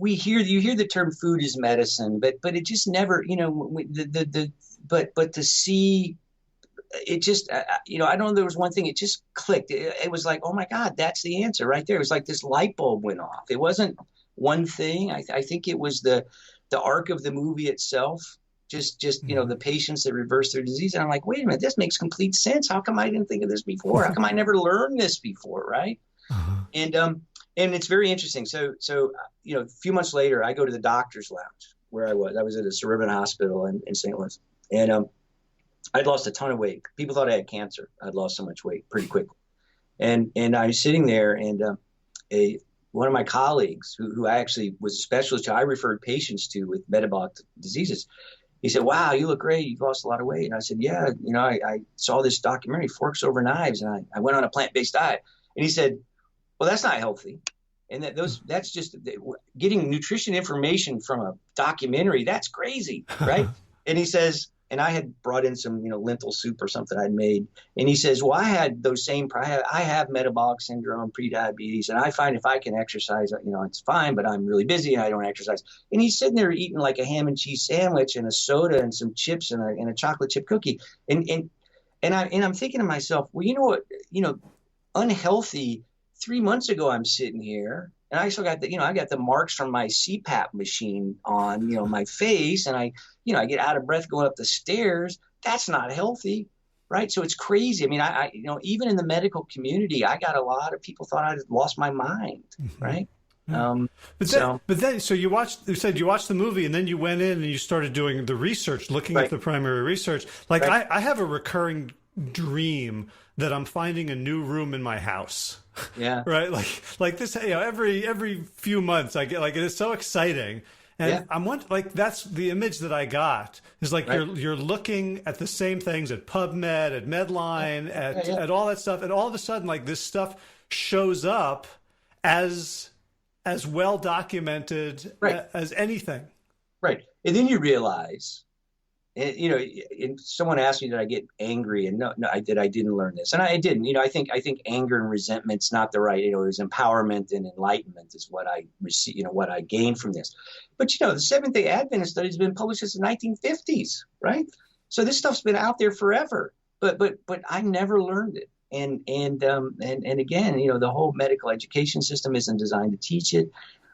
hear the term food is medicine, but it just never, the but to see it just, I don't know, there was one thing, it just clicked. It was like, oh my God, that's the answer right there. It was like this light bulb went off. It wasn't one thing. I think it was the arc of the movie itself. Just the patients that reverse their disease. And I'm like, wait a minute, this makes complete sense. How come I didn't think of this before? How come I never learned this before, right? Uh-huh. And it's very interesting. So a few months later, I go to the doctor's lounge where I was at a suburban hospital in St. Louis. And I'd lost a ton of weight. People thought I had cancer. I'd lost so much weight pretty quickly. And I was sitting there, and one of my colleagues who I actually was a specialist who I referred patients to with metabolic diseases, he said, wow, you look great. You've lost a lot of weight. And I said, yeah, I saw this documentary, Forks Over Knives, and I went on a plant-based diet. And he said, well, that's not healthy. And that's just getting nutrition information from a documentary. That's crazy, right? And he says, and I had brought in some, lentil soup or something I'd made. And he says, well, I had those same, I have metabolic syndrome, prediabetes, and I find if I can exercise, it's fine, but I'm really busy and I don't exercise. And he's sitting there eating like a ham and cheese sandwich and a soda and some chips and a chocolate chip cookie. And I'm thinking to myself, well, you know what, unhealthy. 3 months ago, I'm sitting here and I still got I got the marks from my CPAP machine on, my face, and I get out of breath going up the stairs. That's not healthy, right? So it's crazy. I mean, I even in the medical community, I got a lot of people thought I'd lost my mind, right? So you said you watched the movie and then you went in and you started doing the research, looking at the primary research. Like I have a recurring dream that I'm finding a new room in my house. Yeah. Right. Like this, every few months I get it is so exciting. And I'm wondering, like, that's the image that I got is like, you're looking at the same things at PubMed, at Medline, at all that stuff. And all of a sudden, like, this stuff shows up as well documented as anything. Right. And then you realize, and someone asked me, did I get angry? And no, I didn't learn this. And I didn't. I think anger and resentment's not the right, it was empowerment and enlightenment is what I received, what I gained from this. But, the Seventh-day Adventist study has been published since the 1950s, right? So this stuff's been out there forever, but I never learned it. And again, the whole medical education system isn't designed to teach it.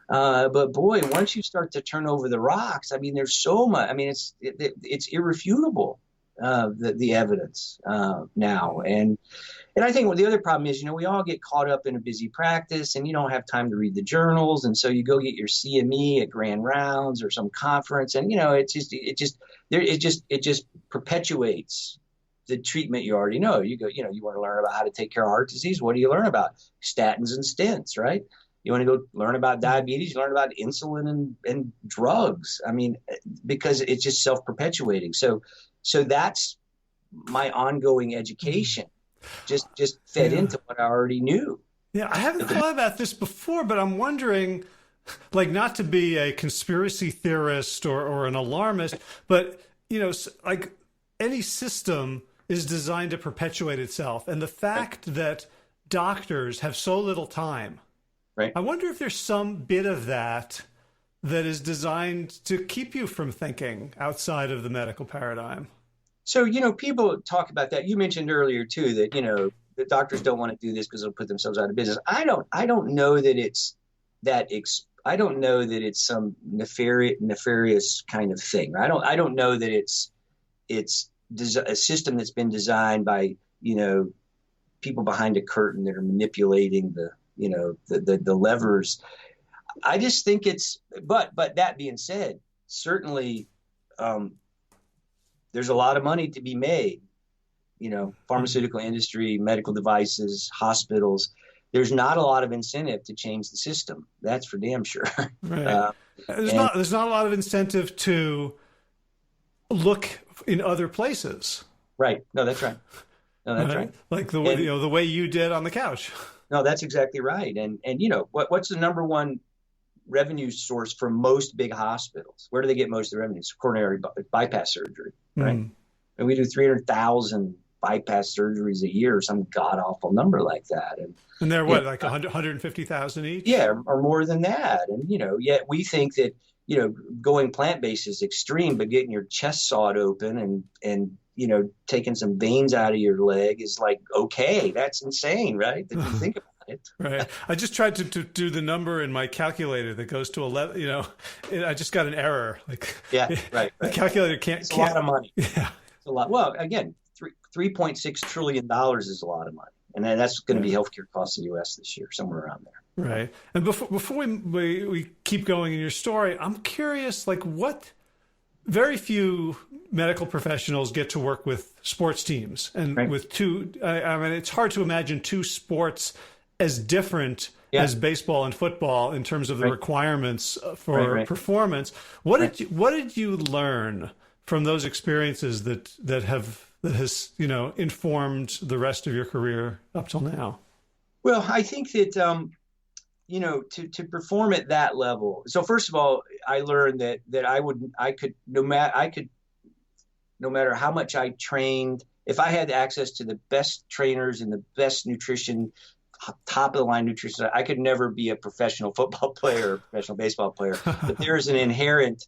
But boy, once you start to turn over the rocks, I mean, there's so much. I mean, it's irrefutable, the evidence now. And I think the other problem is, we all get caught up in a busy practice, and you don't have time to read the journals, and so you go get your CME at Grand Rounds or some conference, and it just perpetuates the treatment you already know. You go, you want to learn about how to take care of heart disease. What do you learn about? Statins and stents, right? You want to go learn about diabetes, you learn about insulin and drugs. I mean, because it's just self-perpetuating. So that's my ongoing education, just fed into what I already knew. Yeah, I haven't thought about this before, but I'm wondering, like, not to be a conspiracy theorist or an alarmist, but, like any system is designed to perpetuate itself. And the fact that doctors have so little time, right. I wonder if there's some bit of that is designed to keep you from thinking outside of the medical paradigm. So, people talk about that. You mentioned earlier too that, the doctors don't want to do this because they'll put themselves out of business. I don't know that it's that. I don't know that it's some nefarious kind of thing. I don't know that it's a system that's been designed by, people behind a curtain that are manipulating the levers. I just think but that being said, certainly there's a lot of money to be made, pharmaceutical industry, medical devices, hospitals. There's not a lot of incentive to change the system. That's for damn sure. Right. There's not a lot of incentive to look in other places. Right. No, that's right. Right. Like the way, the way you did on the couch. No, that's exactly right. And what's the number one revenue source for most big hospitals? Where do they get most of the revenues? Coronary bypass surgery, right? And we do 300,000 bypass surgeries a year, some god awful number like that. And they're what, like 150,000 each? Yeah, or more than that. And yet we think that going plant-based is extreme, but getting your chest sawed open and taking some veins out of your leg is like, okay, that's insane, right? If you think about it. Right. I just tried to do the number in my calculator that goes to 11, I just got an error. Like, yeah, right. The calculator can't. It's a lot of money. Yeah. It's a lot. Well, again, $3.6 trillion is a lot of money. And then that's going to be healthcare costs in the U.S. this year, somewhere around there. Right. And before we keep going in your story, I'm curious, like, what very few medical professionals get to work with sports teams and with two. I mean, it's hard to imagine two sports as different as baseball and football in terms of the requirements for performance. What did you learn from those experiences that has informed the rest of your career up till now? Well, I think that to perform at that level. So first of all, I learned that no matter how much I trained, if I had access to the best trainers and the best nutrition, top of the line nutrition, I could never be a professional football player or a professional baseball player. But there's an inherent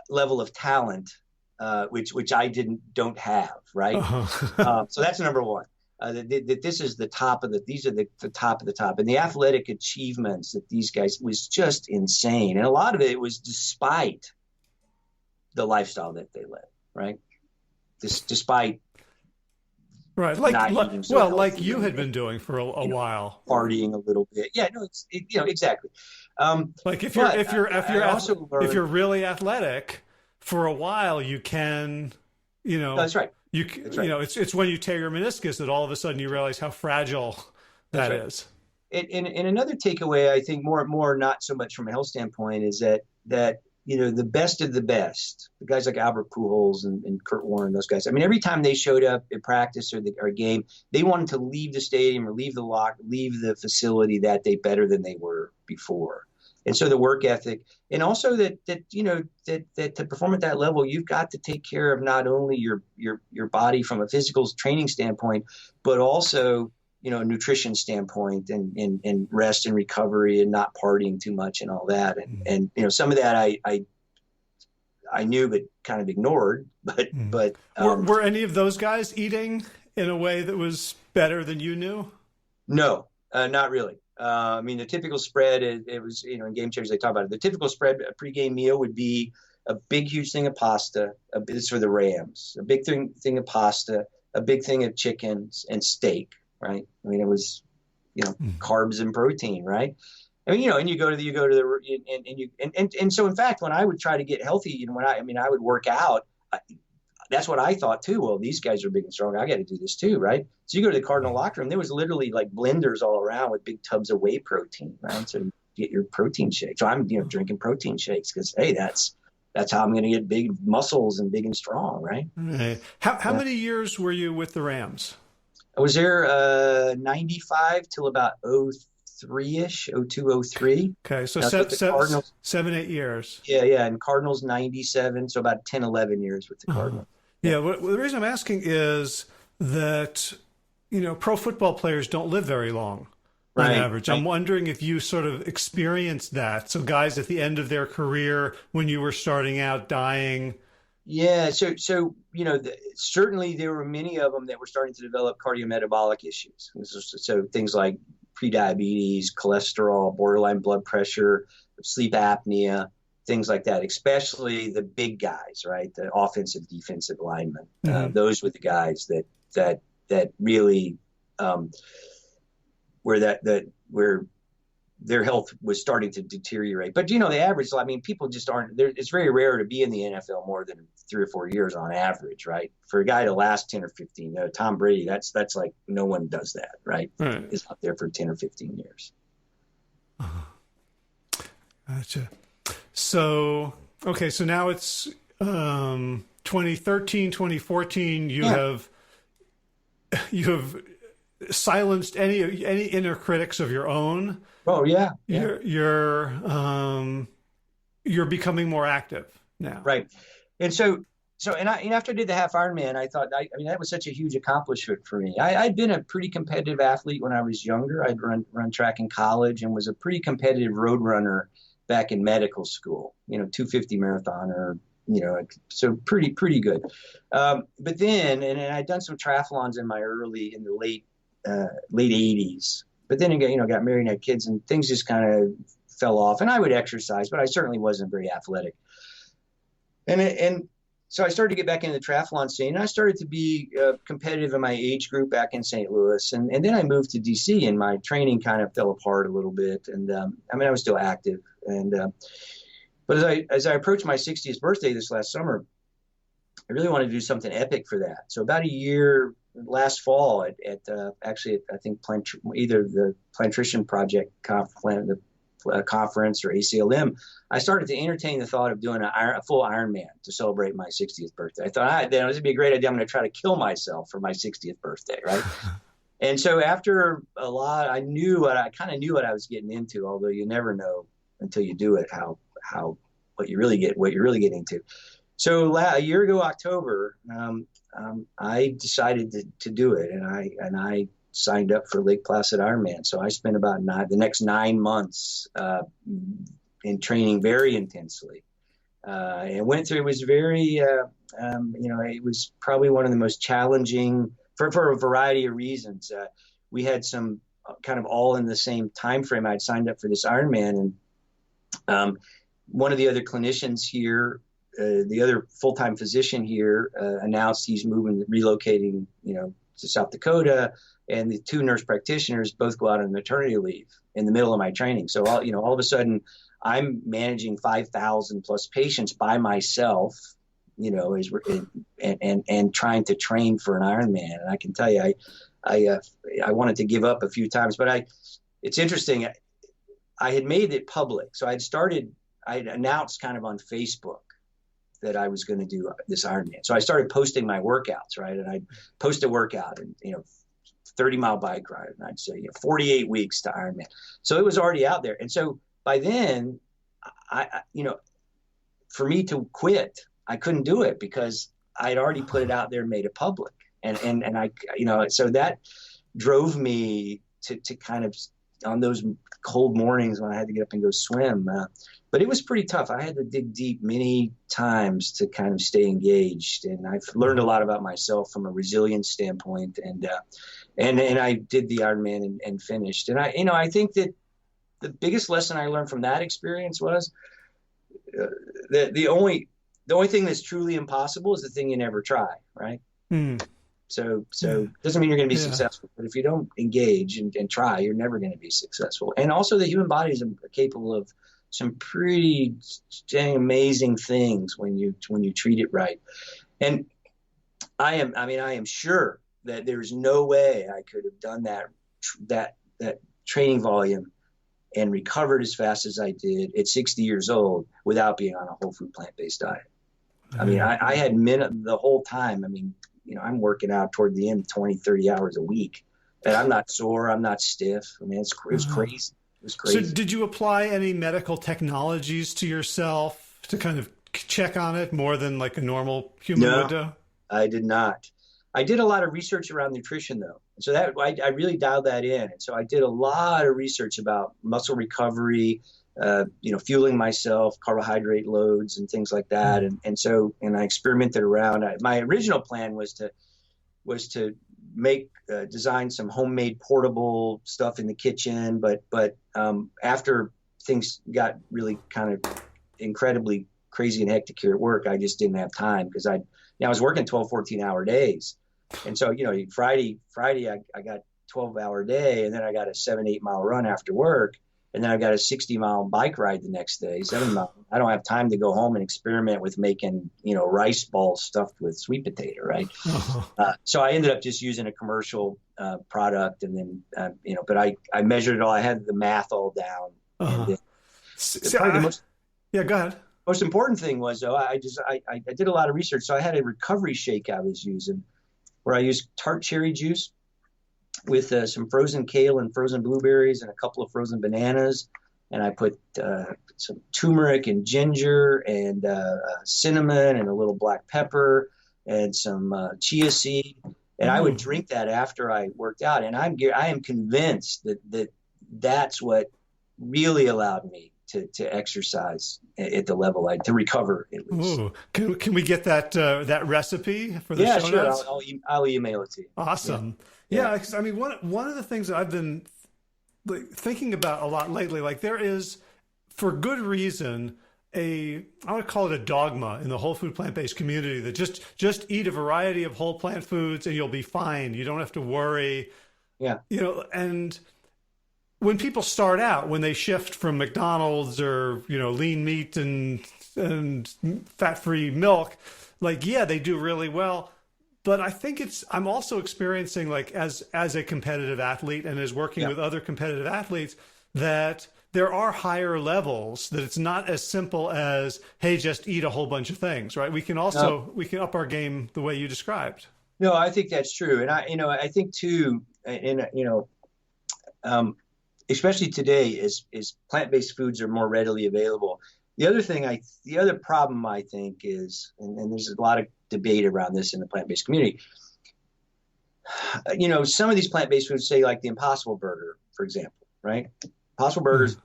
level of talent which I don't have, right? So that's number one. That this is the top of these are the top of the top, and the athletic achievements that these guys was just insane, and a lot of it was despite the lifestyle that they led, right? Despite like you had been doing for a while, partying a little bit. Yeah, no, exactly. Like if you're really athletic for a while, you can, that's right. It's when you tear your meniscus that all of a sudden you realize how fragile that is. And another takeaway, I think, more not so much from a health standpoint, is that the best of the best, the guys like Albert Pujols and Kurt Warner, those guys. I mean, every time they showed up at practice or game, they wanted to leave the stadium or leave the facility that day better than they were before. And so the work ethic, and also that to perform at that level, you've got to take care of not only your body from a physical training standpoint, but also, nutrition standpoint and rest and recovery and not partying too much and all that. And some of that I knew, but kind of ignored, but were any of those guys eating in a way that was better than you knew? No, not really. I mean, the typical spread, it was, in Game Changers, they talk about it. The typical spread, a pregame meal would be a big, huge thing of pasta. This is for the Rams. A big thing of pasta, a big thing of chickens and steak, right? I mean, it was, carbs and protein, right? I mean, and you go to the, and so in fact, when I would try to get healthy, I would work out. That's what I thought too. Well, these guys are big and strong. I got to do this too, right? So you go to the Cardinal locker room. There was literally like blenders all around with big tubs of whey protein, right? So you get your protein shake. So I'm drinking protein shakes because hey, that's how I'm going to get big muscles and big and strong, right? Right. How many years were you with the Rams? I was there 95 till about 03-ish, 02, 03. Okay, so 7-8 years. Yeah, and Cardinals 97, so about 10, 11 years with the Cardinals. Yeah, well, the reason I'm asking is that, pro football players don't live very long on average. I'm wondering if you sort of experienced that. So guys at the end of their career, when you were starting out, dying. Yeah, so certainly there were many of them that were starting to develop cardiometabolic issues. So things like prediabetes, cholesterol, borderline blood pressure, sleep apnea, things like that, especially the big guys, right? The offensive, defensive linemen. Those were the guys that really where their health was starting to deteriorate. But, the average, people just aren't there. It's very rare to be in the NFL more than 3 or 4 years on average, right? For a guy to last 10 or 15, Tom Brady, that's like no one does that, right? Is out there for 10 or 15 years. Gotcha. So, okay, so now it's 2013, 2014. You have silenced any inner critics of your own. Oh yeah. You're becoming more active now. Right. And so after I did the half Ironman, I thought, that was such a huge accomplishment for me. I'd been a pretty competitive athlete when I was younger. I'd run track in college and was a pretty competitive road runner back in medical school, 250 marathoner, so pretty good. But then, and I'd done some triathlons in the late 80s. But then again, got married and had kids, and things just kind of fell off. And I would exercise, but I certainly wasn't very athletic. And so I started to get back into the triathlon scene. And I started to be competitive in my age group back in St. Louis. And then I moved to DC, and my training kind of fell apart a little bit. And I was still active. But as I approached my 60th birthday this last summer, I really wanted to do something epic for that. So about a year, last fall, at I think either the Plantrician Project conference or ACLM, I started to entertain the thought of doing a full Ironman to celebrate my 60th birthday. I thought, this would be a great idea. I'm going to try to kill myself for my 60th birthday, right? And so after a lot, I kind of knew what I was getting into, although you never know until you do it what you really get into. So a year ago, October, I decided to do it, and I signed up for Lake Placid Ironman. So I spent about the next 9 months in training very intensely, and went through. It was very, it was probably one of the most challenging for a variety of reasons. We had some kind of all in the same time frame. I'd signed up for this Ironman, and one of the other clinicians here, the other full-time physician here, announced he's relocating, to South Dakota, and the two nurse practitioners both go out on maternity leave in the middle of my training. So all of a sudden, I'm managing 5,000 plus patients by myself, and trying to train for an Ironman. And I can tell you, I wanted to give up a few times, but it's interesting. I had made it public, so I'd announced kind of on Facebook that I was going to do this Ironman. So I started posting my workouts, right? And I'd post a workout and, 30-mile bike ride. And I'd say, 48 weeks to Ironman. So it was already out there. And so by then, for me to quit, I couldn't do it because I'd already put it out there and made it public. And I, so that drove me to kind of, on those cold mornings when I had to get up and go swim. But it was pretty tough. I had to dig deep many times to kind of stay engaged. And I've learned a lot about myself from a resilience standpoint. And I did the Ironman and finished. And I think that the biggest lesson I learned from that experience was that the only thing that's truly impossible is the thing you never try, right? Mm. So it doesn't mean you're going to be successful, but if you don't engage and try, you're never going to be successful. And also the human body is capable of some pretty amazing things when you treat it right. And I am sure that there's no way I could have done that training volume and recovered as fast as I did at 60 years old without being on a whole food plant-based diet. I mean, I had the whole time. I mean, I'm working out toward the end 20, 30 hours a week, and I'm not sore. I'm not stiff. I mean, it was crazy. It was crazy. So did you apply any medical technologies to yourself to kind of check on it more than like a normal human would do? No, I did not. I did a lot of research around nutrition, though. So that I really dialed that in. And so I did a lot of research about muscle recovery, fueling myself, carbohydrate loads and things like that. And I experimented around. My original plan was to design some homemade portable stuff in the kitchen. But after things got really kind of incredibly crazy and hectic here at work, I just didn't have time because I was working 12, 14-hour days. And so, Friday I got 12-hour day, and then I got a 7-8 mile run after work. And then I've got a 60-mile bike ride the next day, 7 miles. I don't have time to go home and experiment with making, rice balls stuffed with sweet potato, right? Uh-huh. So I ended up just using a commercial product, and then, but I measured it all. I had the math all down. Uh-huh. Go ahead. Most important thing was, though, I did a lot of research. So I had a recovery shake I was using, where I used tart cherry juice with some frozen kale and frozen blueberries and a couple of frozen bananas. And I put some turmeric and ginger and cinnamon and a little black pepper and some chia seed. And I would drink that after I worked out. And I am convinced that that's what really allowed me to exercise at the level to recover at least. Ooh, can we get that recipe for the show sure. notes? I'll email it to you. Awesome. Yeah, 'cause, I mean, one of the things that I've been thinking about a lot lately, like there is, for good reason, I would call it a dogma in the whole food plant-based community that just eat a variety of whole plant foods and you'll be fine. You don't have to worry. Yeah. And when people start out, when they shift from McDonald's or, lean meat and fat-free milk, they do really well. But I think I'm also experiencing, like, as a competitive athlete and as working with other competitive athletes, that there are higher levels, that it's not as simple as, hey, just eat a whole bunch of things, right? We can up our game the way you described. No, I think that's true. And I think too, especially today, is plant-based foods are more readily available. The other problem I think is, and there's a lot of debate around this in the plant-based community. Some of these plant-based foods, say like the Impossible Burger, for example, right? Impossible Burgers,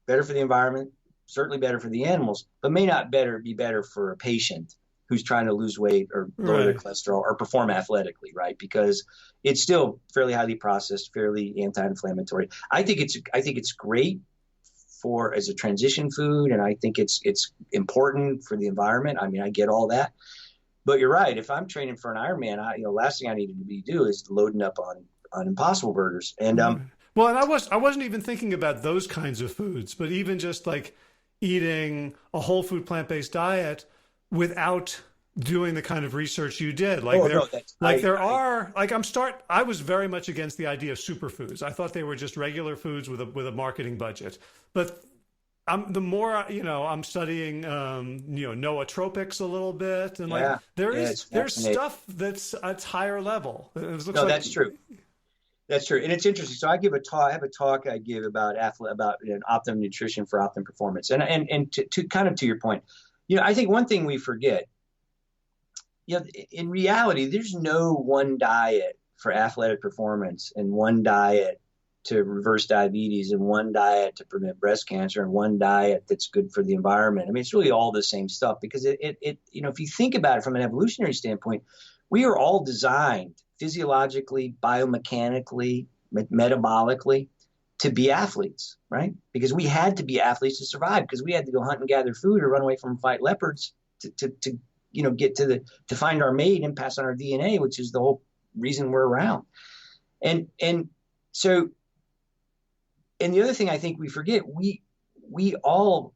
better for the environment, certainly better for the animals, but may not be better for a patient who's trying to lose weight or lower their cholesterol or perform athletically, right? Because it's still fairly highly processed, fairly anti-inflammatory. I think it's great as a transition food, and I think it's important for the environment. I mean, I get all that, but you're right. If I'm training for an Ironman, last thing I needed to do is loading up on Impossible Burgers. And well, and I wasn't even thinking about those kinds of foods, but even just like eating a whole food plant-based diet without doing the kind of research you did. I was very much against the idea of superfoods. I thought they were just regular foods with a marketing budget. But the more I'm studying nootropics a little bit, and there's stuff that's higher level. That's true. That's true, and it's interesting. So I have a talk I give about optimum nutrition for optimum performance, and to kind of to your point, I think one thing we forget, in reality, there's no one diet for athletic performance, and one diet to reverse diabetes, and one diet to prevent breast cancer, and one diet that's good for the environment. I mean, it's really all the same stuff, because if you think about it from an evolutionary standpoint, we are all designed physiologically, biomechanically, metabolically to be athletes, right? Because we had to be athletes to survive, because we had to go hunt and gather food or run away from fight leopards to get to find our mate and pass on our DNA, which is the whole reason we're around. And so, and the other thing I think we forget, we all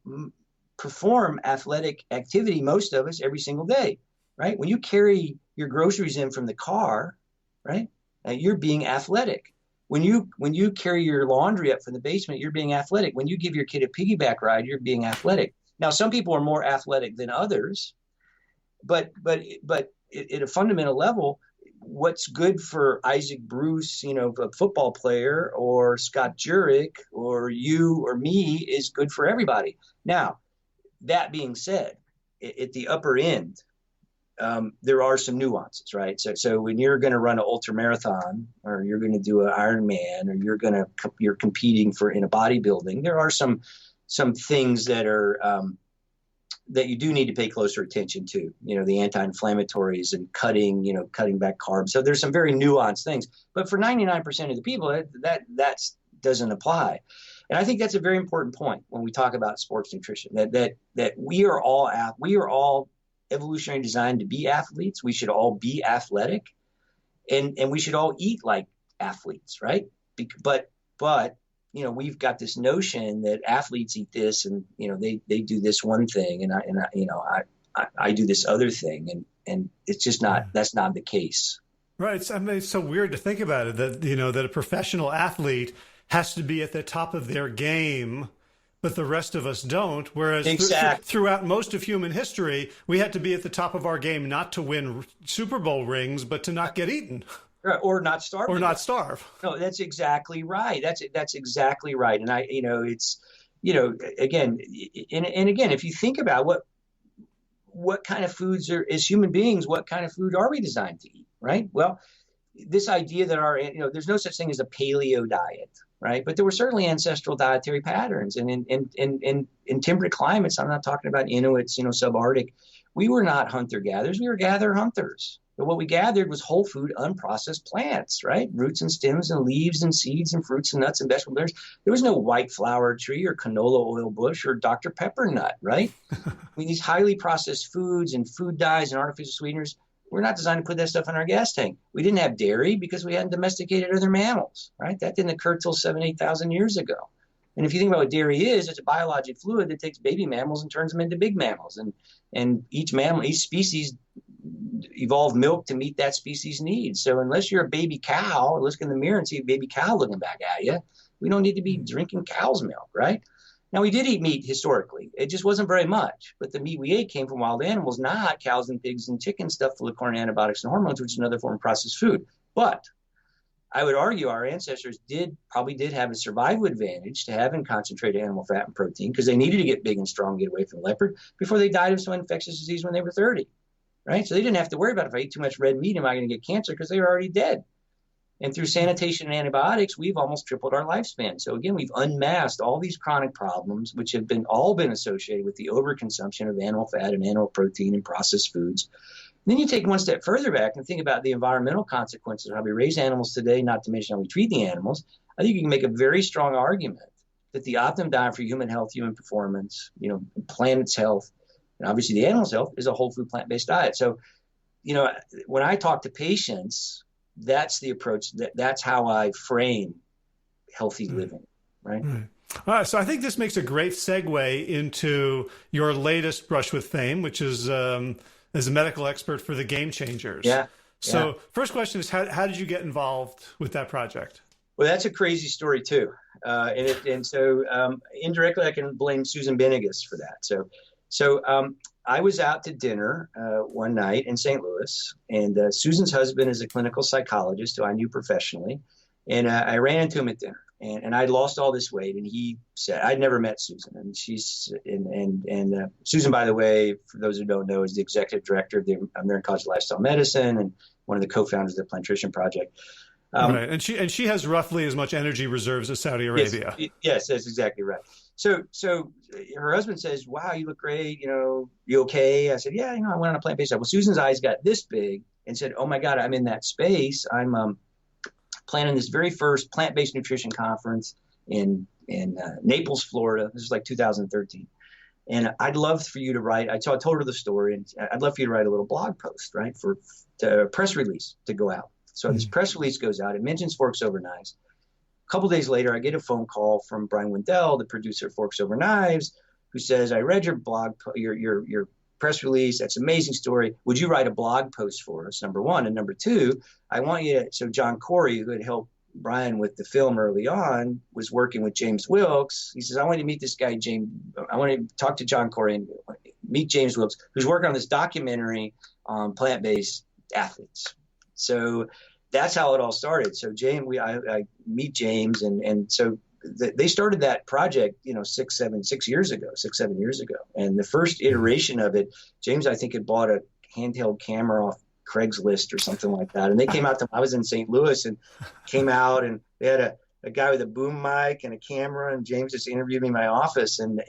perform athletic activity, most of us, every single day, right? When you carry your groceries in from the car, right, you're being athletic. When you carry your laundry up from the basement, you're being athletic. When you give your kid a piggyback ride, you're being athletic. Now, some people are more athletic than others, but at a fundamental level, what's good for Isaac Bruce, a football player, or Scott Jurek, or you or me, is good for everybody. Now, that being said, at the upper end, there are some nuances, right? So when you're going to run an ultra marathon, or you're going to do an Ironman, or you're competing in a bodybuilding, there are some things that are that you do need to pay closer attention to. The anti-inflammatories and cutting back carbs. So there's some very nuanced things. But for 99% of the people, that doesn't apply. And I think that's a very important point when we talk about sports nutrition. That we are all evolutionary designed to be athletes. We should all be athletic, and we should all eat like athletes, right? But we've got this notion that athletes eat this, and they do this one thing, and I do this other thing, and it's just not. That's not the case. Right. It's so weird to think about it that a professional athlete has to be at the top of their game, but the rest of us don't. Whereas throughout most of human history, we had to be at the top of our game not to win Super Bowl rings, but to not get eaten. Or not starve. Or not starve. No, that's exactly right. That's exactly right. And it's, again, and again, if you think about what kind of foods as human beings, what kind of food are we designed to eat, right? Well, this idea that there's no such thing as a paleo diet, right? But there were certainly ancestral dietary patterns. And in temperate climates, I'm not talking about Inuits, subarctic, we were not hunter-gatherers. We were gather-hunters. But what we gathered was whole food, unprocessed plants, right? Roots and stems and leaves and seeds and fruits and nuts and vegetables. There was no white flower tree or canola oil bush or Dr. Pepper nut, right? I mean, these highly processed foods and food dyes and artificial sweeteners, we're not designed to put that stuff in our gas tank. We didn't have dairy because we hadn't domesticated other mammals, right? That didn't occur till 8,000 years ago. And if you think about what dairy is, it's a biologic fluid that takes baby mammals and turns them into big mammals. And each species evolved milk to meet that species' needs. So unless you're a baby cow, look in the mirror and see a baby cow looking back at you, we don't need to be drinking cow's milk, right? Now, we did eat meat historically. It just wasn't very much. But the meat we ate came from wild animals, not cows and pigs and chickens, stuff full of corn antibiotics and hormones, which is another form of processed food. But I would argue our ancestors probably did have a survival advantage to having concentrated animal fat and protein because they needed to get big and strong, get away from the leopard before they died of some infectious disease when they were 30. Right? So they didn't have to worry about if I eat too much red meat, am I going to get cancer? Because they were already dead. And through sanitation and antibiotics, we've almost tripled our lifespan. So again, we've unmasked all these chronic problems, which have all been associated with the overconsumption of animal fat and animal protein and processed foods. And then you take one step further back and think about the environmental consequences of how we raise animals today, not to mention how we treat the animals. I think you can make a very strong argument that the optimum diet for human health, human performance, planet's health, and obviously the animal's health is a whole food plant-based diet. So, when I talk to patients, that's the approach, that's how I frame healthy living, right? All right, so I think this makes a great segue into your latest brush with fame, which is as a medical expert for the Game Changers. Yeah. So first question is, how did you get involved with that project? Well, that's a crazy story too. So indirectly I can blame Susan Benegas for that. So I was out to dinner one night in St. Louis, and Susan's husband is a clinical psychologist who I knew professionally, and I ran into him at dinner, and I'd lost all this weight, and he said I'd never met Susan, and Susan, by the way, for those who don't know, is the executive director of the American College of Lifestyle Medicine and one of the co-founders of the Plantrician Project. Right, and she has roughly as much energy reserves as Saudi Arabia. Yes, that's exactly right. So her husband says, "Wow, you look great. You okay?" I said, "Yeah, I went on a plant-based diet." Well, Susan's eyes got this big and said, "Oh my God, I'm in that space. I'm planning this very first plant-based nutrition conference in Naples, Florida. This is like 2013, and I'd love for you to write." I told her the story, and I'd love for you to write a little blog post, right, for a press release to go out. So this press release goes out. It mentions Forks Over Knives. A couple days later, I get a phone call from Brian Wendell, the producer of Forks Over Knives, who says, "I read your blog, your press release. That's an amazing story. Would you write a blog post for us, number one? And number two, I want you to," so John Corey, who had helped Brian with the film early on, was working with James Wilkes. He says, "I want you to meet this guy, James. I want to talk to John Corey and meet James Wilkes, who's working on this documentary on plant-based athletes." So that's how it all started. So I meet James, and so they started that project, 6-7 years ago. And the first iteration of it, James, I think, had bought a handheld camera off Craigslist or something like that. And they came out I was in St. Louis and came out, and they had a guy with a boom mic and a camera, and James just interviewed me in my office, and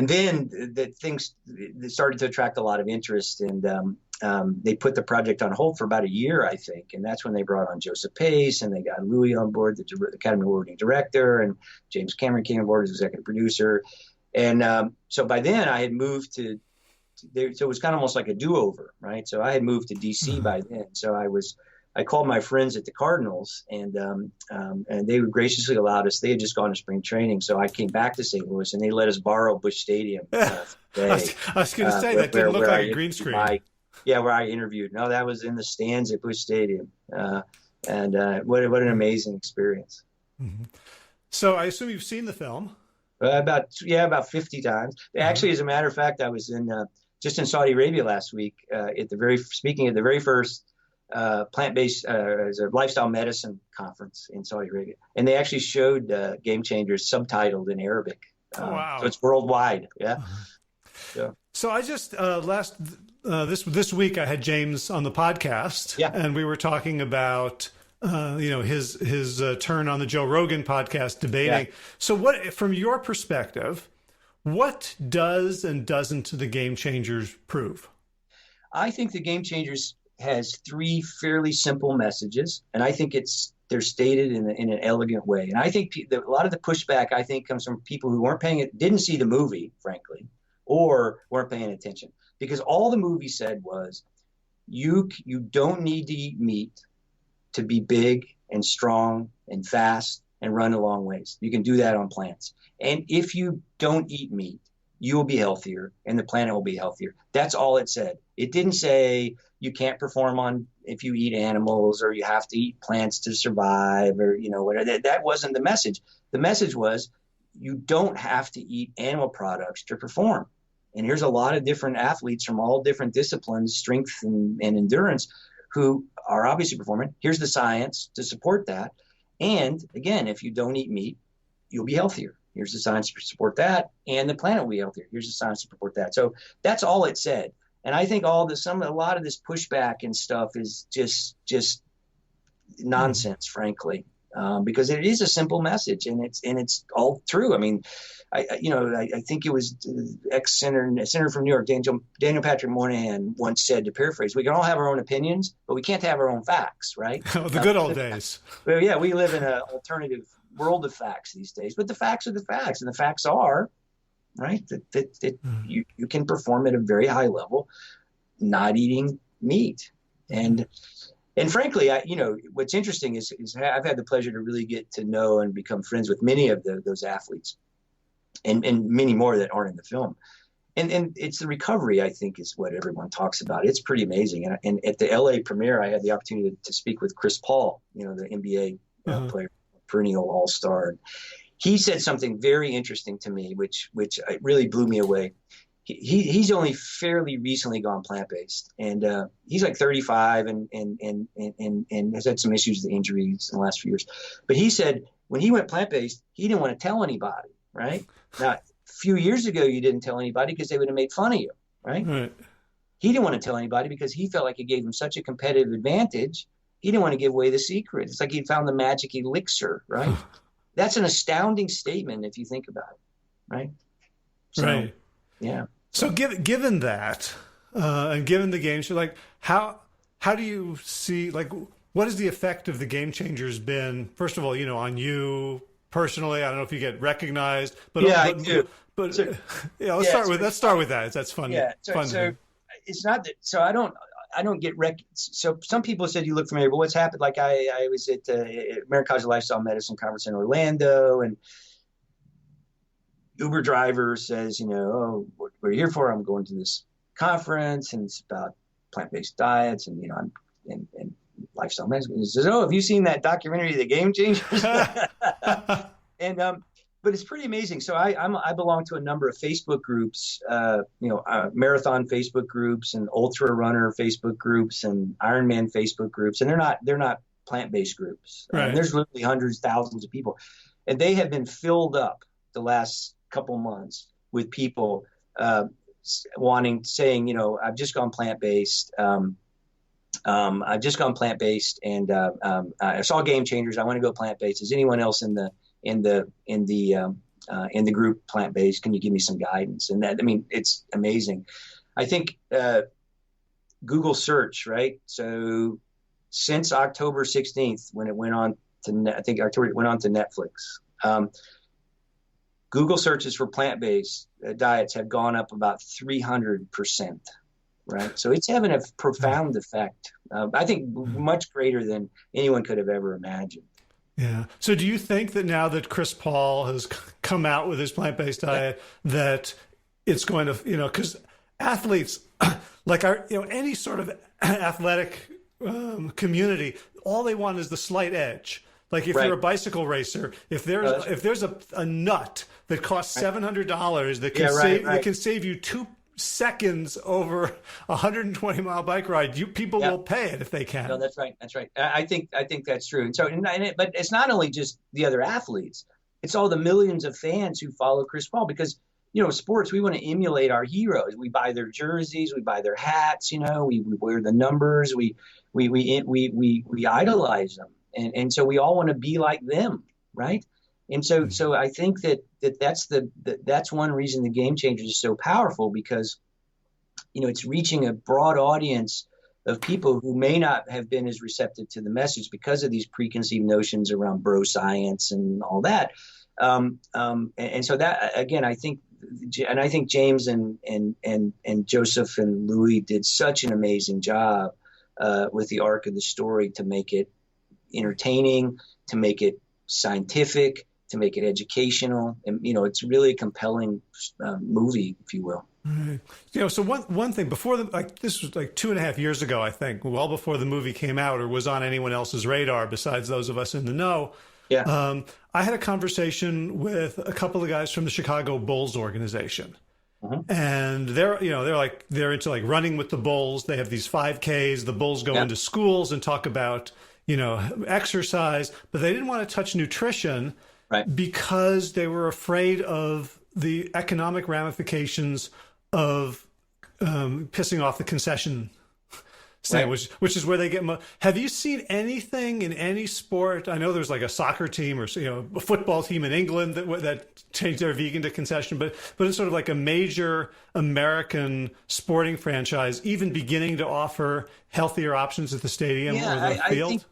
then the things started to attract a lot of interest, and they put the project on hold for about a year, I think. And that's when they brought on Joseph Pace, and they got Louis on board, the Academy Award-winning director, and James Cameron came on board as executive producer. And so by then I had moved to there. So it was kind of almost like a do-over, right? So I had moved to DC by then. So I called my friends at the Cardinals, and they graciously allowed us. They had just gone to spring training, so I came back to St. Louis, and they let us borrow Busch Stadium. I was going to say that didn't look like a green screen. Where I interviewed. No, that was in the stands at Busch Stadium, and what an amazing experience. Mm-hmm. So I assume you've seen the film. About 50 times. Actually, as a matter of fact, I was just in Saudi Arabia last week speaking at the very first plant-based as a lifestyle medicine conference in Saudi Arabia, and they actually showed Game Changers subtitled in Arabic. Wow! So it's worldwide. Yeah. So I just this week I had James on the podcast, yeah, and we were talking about his turn on the Joe Rogan podcast debating. Yeah. So what, from your perspective, what does and doesn't the Game Changers prove? I think the Game Changers has 3 fairly simple messages, and I think they're stated in an elegant way. And I think a lot of the pushback, I think, comes from people who didn't see the movie, frankly, or weren't paying attention. Because all the movie said was, you don't need to eat meat to be big and strong and fast and run a long ways. You can do that on plants. And if you don't eat meat, you will be healthier and the planet will be healthier. That's all it said. It didn't say you can't perform if you eat animals, or you have to eat plants to survive, or whatever. That wasn't the message. The message was, you don't have to eat animal products to perform. And here's a lot of different athletes from all different disciplines, strength and endurance, who are obviously performing. Here's the science to support that. And again, if you don't eat meat, you'll be healthier. Here's the science to support that, and the planet will be healthier. Here's the science to support that. So that's all it said. And I think a lot of this pushback and stuff is just nonsense, frankly, because it is a simple message, and it's all true. I mean, I think it was senator from New York, Daniel Patrick Moynihan, once said, to paraphrase, we can all have our own opinions, but we can't have our own facts, right? The good old days. Well, yeah, we live in an alternative world of facts these days, but the facts are the facts, and the facts are, right, that you can perform at a very high level not eating meat. And frankly, what's interesting is I've had the pleasure to really get to know and become friends with many of those athletes, and many more that aren't in the film. And it's the recovery, I think, is what everyone talks about. It's pretty amazing. And at the LA premiere, I had the opportunity to speak with Chris Paul, the NBA player, perennial all-star. He said something very interesting to me, which really blew me away. He's only fairly recently gone plant-based, and he's like 35 and has had some issues with injuries in the last few years. But he said when he went plant-based, he didn't want to tell anybody, right? Now, a few years ago, you didn't tell anybody because they would have made fun of you, right? He didn't want to tell anybody because he felt like it gave him such a competitive advantage. He didn't want to give away the secret. It's like he found the magic elixir, right? That's an astounding statement if you think about it, right? So, right. Yeah. So given that, and given the game, so like how do you see, like, what has the effect of the Game Changers been? First of all, on you personally. I don't know if you get recognized, but I do. But so, let's start with that. That's fun. Yeah. So it's not that. So I don't get So some people said you look familiar, but what's happened? Like I was at the American College of Lifestyle Medicine conference in Orlando, and Uber driver says, oh, what are you here for? I'm going to this conference, and it's about plant-based diets, and I'm and lifestyle medicine. He says, oh, have you seen that documentary, The Game Changers? And but it's pretty amazing. So I belong to a number of Facebook groups, marathon Facebook groups, and ultra runner Facebook groups, and Ironman Facebook groups, and they're not plant-based groups. Right. There's literally hundreds, thousands of people, and they have been filled up the last couple months with people saying, I've just gone plant-based. I've just gone plant-based, and I saw Game Changers. I want to go plant-based. Is anyone else in the group plant-based? Can you give me some guidance? And that, it's amazing. I think Google search, right? So since October 16th, when it went on to, I think October, it went on to Netflix. Google searches for plant-based diets have gone up about 300%, right? So it's having a profound effect. I think much greater than anyone could have ever imagined. Yeah. So do you think that now that Chris Paul has come out with his plant-based diet, that it's going to, because athletes, like any sort of athletic community, all they want is the slight edge. Like if you're a bicycle racer, if there's a nut that costs $700 that can save you 2 seconds over a 120-mile bike ride, people will pay it if they can. No, that's right. That's right. I think that's true. And so, but it's not only just the other athletes; it's all the millions of fans who follow Chris Paul, because sports, we want to emulate our heroes. We buy their jerseys, we buy their hats. We wear the numbers. We idolize them. and so we all want to be like them, right? And so I think that's one reason the Game Changers is so powerful, because it's reaching a broad audience of people who may not have been as receptive to the message because of these preconceived notions around bro science and all that. And so that, again, I think James and Joseph and Louis did such an amazing job with the arc of the story to make it entertaining, to make it scientific, to make it educational. And, it's really a compelling movie, if you will. Right. So one thing before this was like 2.5 years ago, I think, well before the movie came out or was on anyone else's radar besides those of us in the know. Yeah. I had a conversation with a couple of guys from the Chicago Bulls organization. And they're into like running with the Bulls. They have these 5Ks. The Bulls go into schools and talk about, exercise, but they didn't want to touch nutrition because they were afraid of the economic ramifications of pissing off the concession stand, which is where they get Have you seen anything in any sport? I know there's like a soccer team or a football team in England that changed their vegan to concession, but it's sort of like a major American sporting franchise even beginning to offer healthier options at the stadium or the field.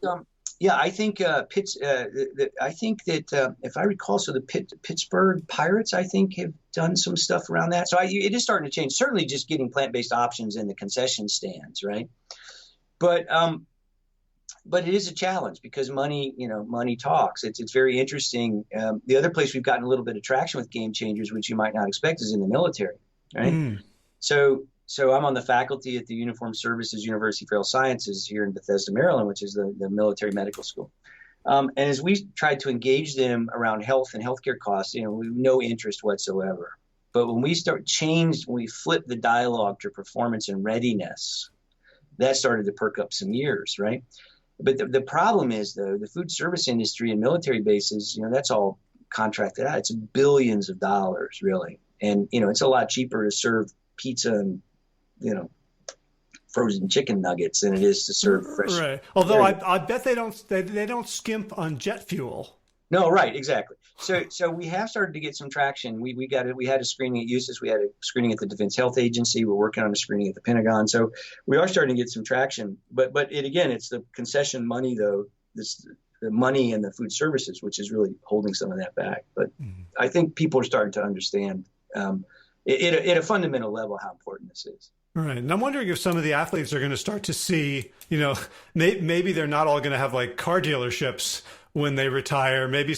I think I think that if I recall, so the Pittsburgh Pirates, I think, have done some stuff around that. So it is starting to change. Certainly, just getting plant-based options in the concession stands, right? But it is a challenge because money talks. It's very interesting. The other place we've gotten a little bit of traction with Game Changers, which you might not expect, is in the military, right? So I'm on the faculty at the Uniformed Services University for Health Sciences here in Bethesda, Maryland, which is the military medical school. And as we tried to engage them around health and healthcare costs, we have no interest whatsoever. But when we flip the dialogue to performance and readiness, that started to perk up some ears, right? But the problem is, though, the food service industry and military bases, that's all contracted out. It's billions of dollars, really. And, it's a lot cheaper to serve pizza and frozen chicken nuggets than it is to serve fresh. Right. Although I bet they don't skimp on jet fuel. No, right, exactly. So we have started to get some traction. We had a screening at USIS, we had a screening at the Defense Health Agency, we're working on a screening at the Pentagon. So we are starting to get some traction. But it's the concession money, though, the money and the food services, which is really holding some of that back. But I think people are starting to understand at a fundamental level how important this is. Right. And I'm wondering if some of the athletes are going to start to see, maybe they're not all going to have like car dealerships when they retire. Maybe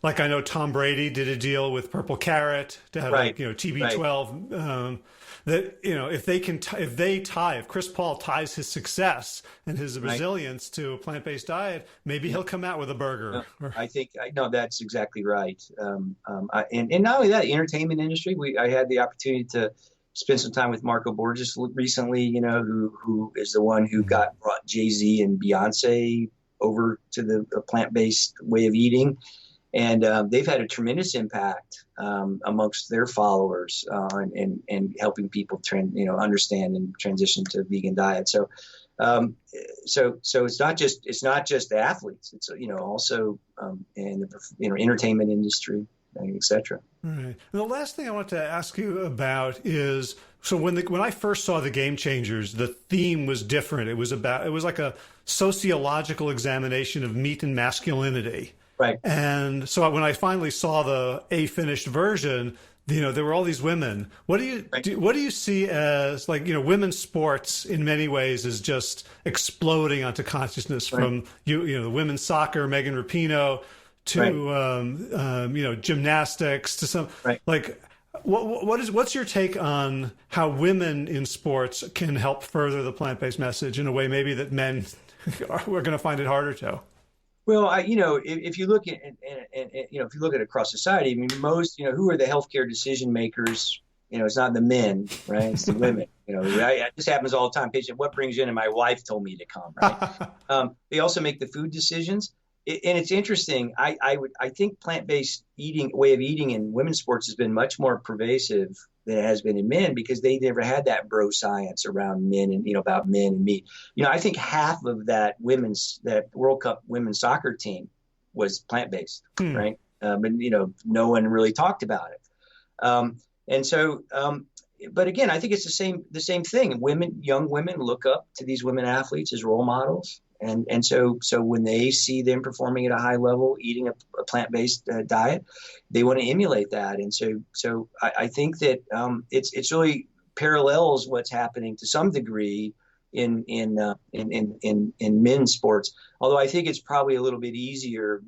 like I know Tom Brady did a deal with Purple Carrot to have TB12. That, if Chris Paul ties his success and his resilience to a plant-based diet, maybe he'll come out with a burger. I think that's exactly right. And not only that, the entertainment industry, I had the opportunity to spent some time with Marco Borges recently, who is the one who brought Jay-Z and Beyonce over to the plant-based way of eating. And they've had a tremendous impact amongst their followers and helping people understand and transition to vegan diet. So it's not just the athletes. It's also in the entertainment industry, etc. Right. And the last thing I want to ask you about is, so when I first saw the Game Changers, the theme was different. It was like a sociological examination of meat and masculinity. Right. And so when I finally saw a finished version, there were all these women. What do you see as women's sports in many ways is just exploding onto consciousness from the women's soccer, Megan Rapinoe, to gymnastics, to some what's your take on how women in sports can help further the plant-based message in a way maybe that men we're going to find it harder to? Well, if you look at across society, I mean, most, who are the healthcare decision makers? It's not the men, right? It's the women. This happens all the time. Patient, what brings you in? And my wife told me to come, right? They also make the food decisions. And it's interesting. I think plant-based way of eating in women's sports has been much more pervasive than it has been in men, because they never had that bro science around men and, about men and meat. I think half of that World Cup women's soccer team was plant-based, right? But, no one really talked about it. But again, I think it's the same thing. Young women look up to these women athletes as role models. And so when they see them performing at a high level, eating a plant-based diet, they want to emulate that. And so I think that it's really parallels what's happening to some degree in men's sports. Although I think it's probably a little bit easier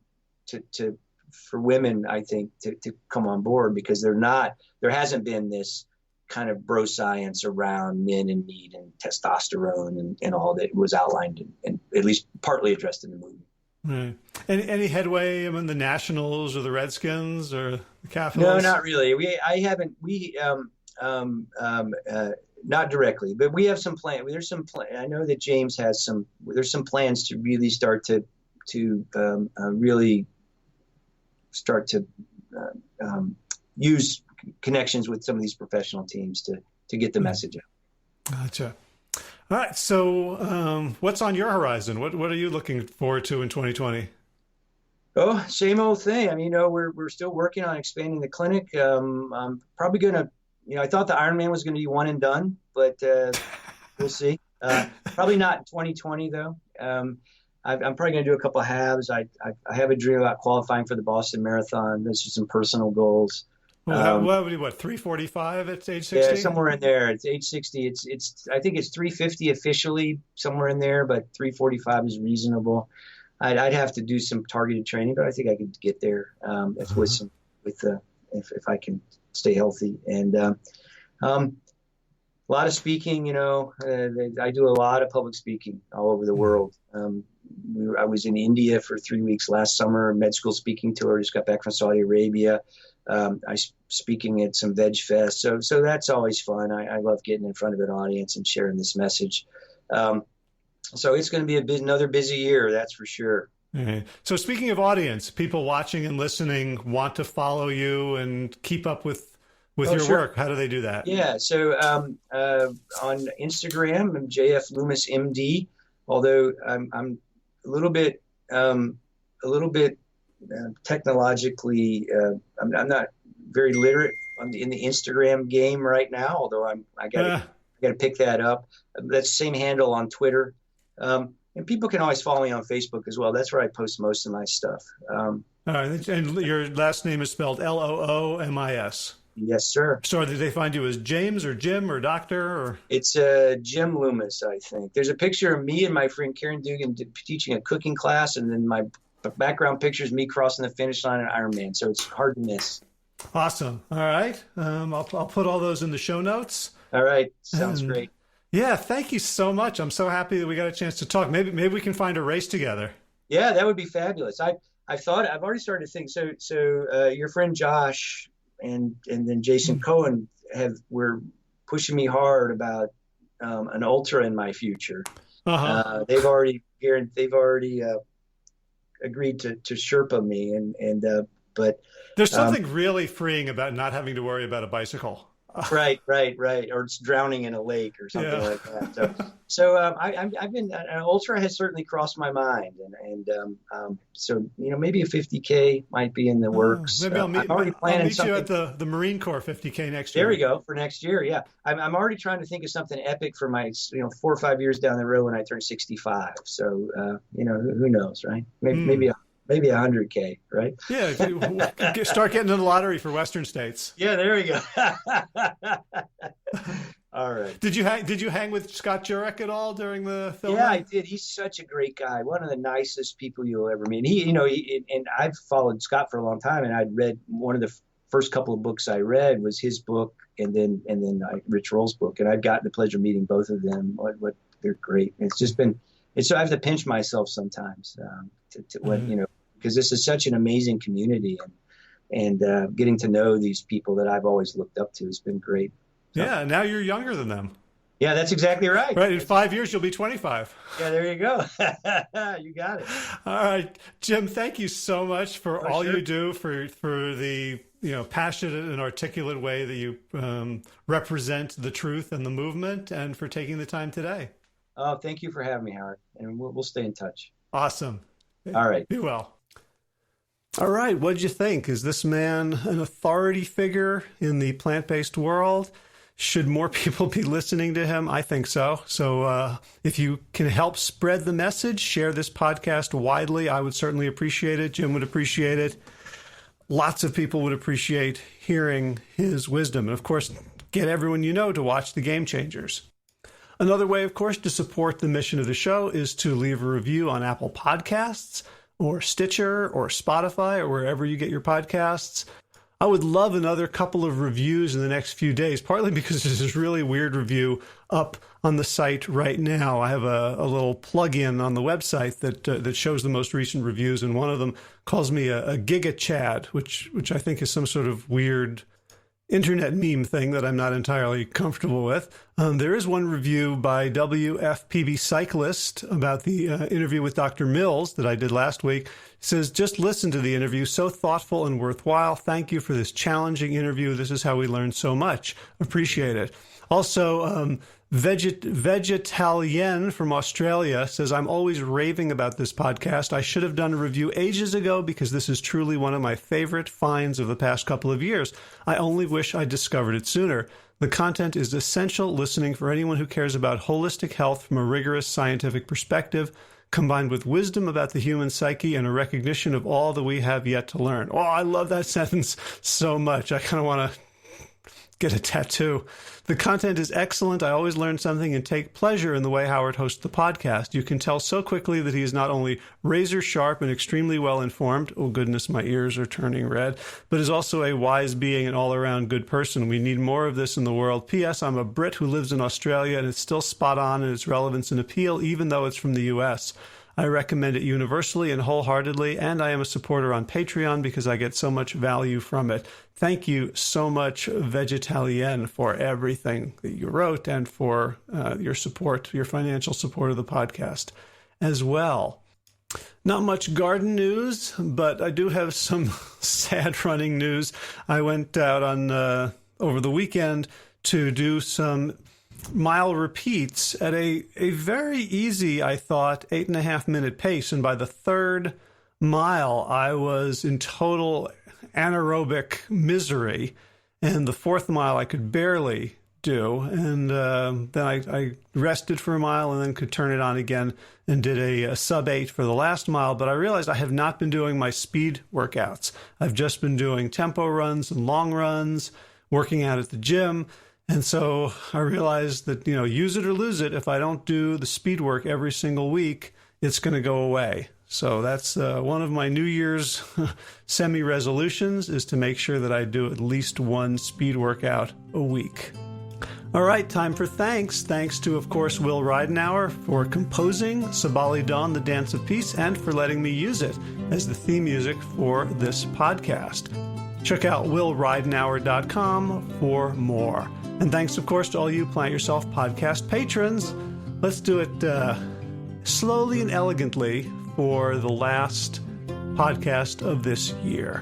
for women, I think, to come on board, because there hasn't been this kind of bro science around men and meat and testosterone and all that was outlined and at least partly addressed in the movie. Right. Any headway among the Nationals or the Redskins or the Capitals? No, not really. Not directly, but we have some plan. There's some plan. I know that James has there's some plans to really start to use connections with some of these professional teams to get the message out. Gotcha. All right. So what's on your horizon? What are you looking forward to in 2020? Oh, same old thing. I mean, we're still working on expanding the clinic. I'm probably going to, I thought the Ironman was going to be one and done, but we'll see. Probably not in 2020 though. I'm probably going to do a couple of halves. I have a dream about qualifying for the Boston Marathon. Those are some personal goals. What 345 at age 60? Yeah, somewhere in there. It's age 60. I think it's 350 officially, somewhere in there, but 345 is reasonable. I'd have to do some targeted training, but I think I could get there if I can stay healthy. And a lot of speaking. I do a lot of public speaking all over the world. I was in India for 3 weeks last summer, med school speaking tour. Just got back from Saudi Arabia. I speaking at some Veg Fest. So that's always fun. I love getting in front of an audience and sharing this message. So it's going to be another busy year, that's for sure. Mm-hmm. So speaking of audience, people watching and listening want to follow you and keep up with your work. How do they do that? Yeah. So on Instagram, I'm JF Loomis MD. Although I'm a little bit technologically, I'm not very literate in the Instagram game right now. Although I got to pick that up. That's the same handle on Twitter. And people can always follow me on Facebook as well. That's where I post most of my stuff. All right. And your last name is spelled Loomis. Yes, sir. So did they find you as James or Jim or Doctor? Or it's Jim Loomis, I think. There's a picture of me and my friend Karen Dugan teaching a cooking class, and then my background picture is me crossing the finish line at Ironman. So it's hard to miss. Awesome. All right. I'll put all those in the show notes. All right. Sounds great. Yeah. Thank you so much. I'm so happy that we got a chance to talk. Maybe we can find a race together. Yeah, that would be fabulous. I've already started to think. So your friend Josh and then Jason Cohen were pushing me hard about an ultra in my future. They've already agreed to Sherpa me, but there's something really freeing about not having to worry about a bicycle. Right. Or it's drowning in a lake or something like that. So I've been an ultra has certainly crossed my mind, and so maybe a 50K might be in the works. Maybe I'll meet you at the Marine Corps 50K next year. There we go, for next year. Yeah, I'm already trying to think of something epic for my 4 or 5 years down the road when I turn 65. So who knows, right? Maybe 100K, right? Yeah, start getting in the lottery for Western states. Yeah, there we go. All right. Did you hang with Scott Jurek at all during the film? Yeah, I did. He's such a great guy. One of the nicest people you'll ever meet. And I've followed Scott for a long time, and I'd read one of the first couple of books I read was his book, and then Rich Roll's book, and I've gotten the pleasure of meeting both of them. What they're great. It's just been. So I have to pinch myself sometimes because this is such an amazing community, and getting to know these people that I've always looked up to has been great. So, yeah, now you're younger than them. Yeah, that's exactly right. Right, in 5 years you'll be 25. Yeah, there you go. You got it. All right, Jim, thank you so much for all you do for the passionate and articulate way that you represent the truth and the movement, and for taking the time today. Oh, thank you for having me, Howard. And we'll stay in touch. Awesome. All right. Be well. All right. What'd you think? Is this man an authority figure in the plant-based world? Should more people be listening to him? I think so. So if you can help spread the message, share this podcast widely, I would certainly appreciate it. Jim would appreciate it. Lots of people would appreciate hearing his wisdom. And of course, get everyone you know to watch the Game Changers. Another way, of course, to support the mission of the show is to leave a review on Apple Podcasts or Stitcher or Spotify or wherever you get your podcasts. I would love another couple of reviews in the next few days, partly because there's this really weird review up on the site right now. I have a little plug-in on the website that shows the most recent reviews, and one of them calls me a Giga Chad, which I think is some sort of weird internet meme thing that I'm not entirely comfortable with. There is one review by WFPB Cyclist about the interview with Dr. Mills that I did last week. It says, just listen to the interview. So thoughtful and worthwhile. Thank you for this challenging interview. This is how we learn so much. Appreciate it. Also, Vegetalien from Australia says, I'm always raving about this podcast. I should have done a review ages ago because this is truly one of my favorite finds of the past couple of years. I only wish I discovered it sooner. The content is essential listening for anyone who cares about holistic health from a rigorous scientific perspective, combined with wisdom about the human psyche and a recognition of all that we have yet to learn. Oh, I love that sentence so much. I kind of want to get a tattoo. The content is excellent. I always learn something and take pleasure in the way Howard hosts the podcast. You can tell so quickly that he is not only razor sharp and extremely well informed, oh goodness, my ears are turning red, but is also a wise being and all-around good person. We need more of this in the world. P.S. I'm a Brit who lives in Australia, and it's still spot on in its relevance and appeal, even though it's from the U.S. I recommend it universally and wholeheartedly, and I am a supporter on Patreon because I get so much value from it. Thank you so much, Vegetalien, for everything that you wrote and for your support, your financial support of the podcast as well. Not much garden news, but I do have some sad running news. I went out on over the weekend to do some mile repeats at a very easy, I thought, 8.5-minute pace. And by the third mile, I was in total anaerobic misery. And the fourth mile, I could barely do. And then I rested for a mile and then could turn it on again and did a sub-8 for the last mile. But I realized I have not been doing my speed workouts. I've just been doing tempo runs and long runs, working out at the gym. And so I realized that, use it or lose it. If I don't do the speed work every single week, it's going to go away. So that's one of my New Year's semi-resolutions, is to make sure that I do at least one speed workout a week. All right, time for thanks. Thanks to, of course, Will Ridenauer for composing Sabali Dawn, The Dance of Peace, and for letting me use it as the theme music for this podcast. Check out willridenauer.com for more. And thanks, of course, to all you Plant Yourself podcast patrons. Let's do it slowly and elegantly for the last podcast of this year.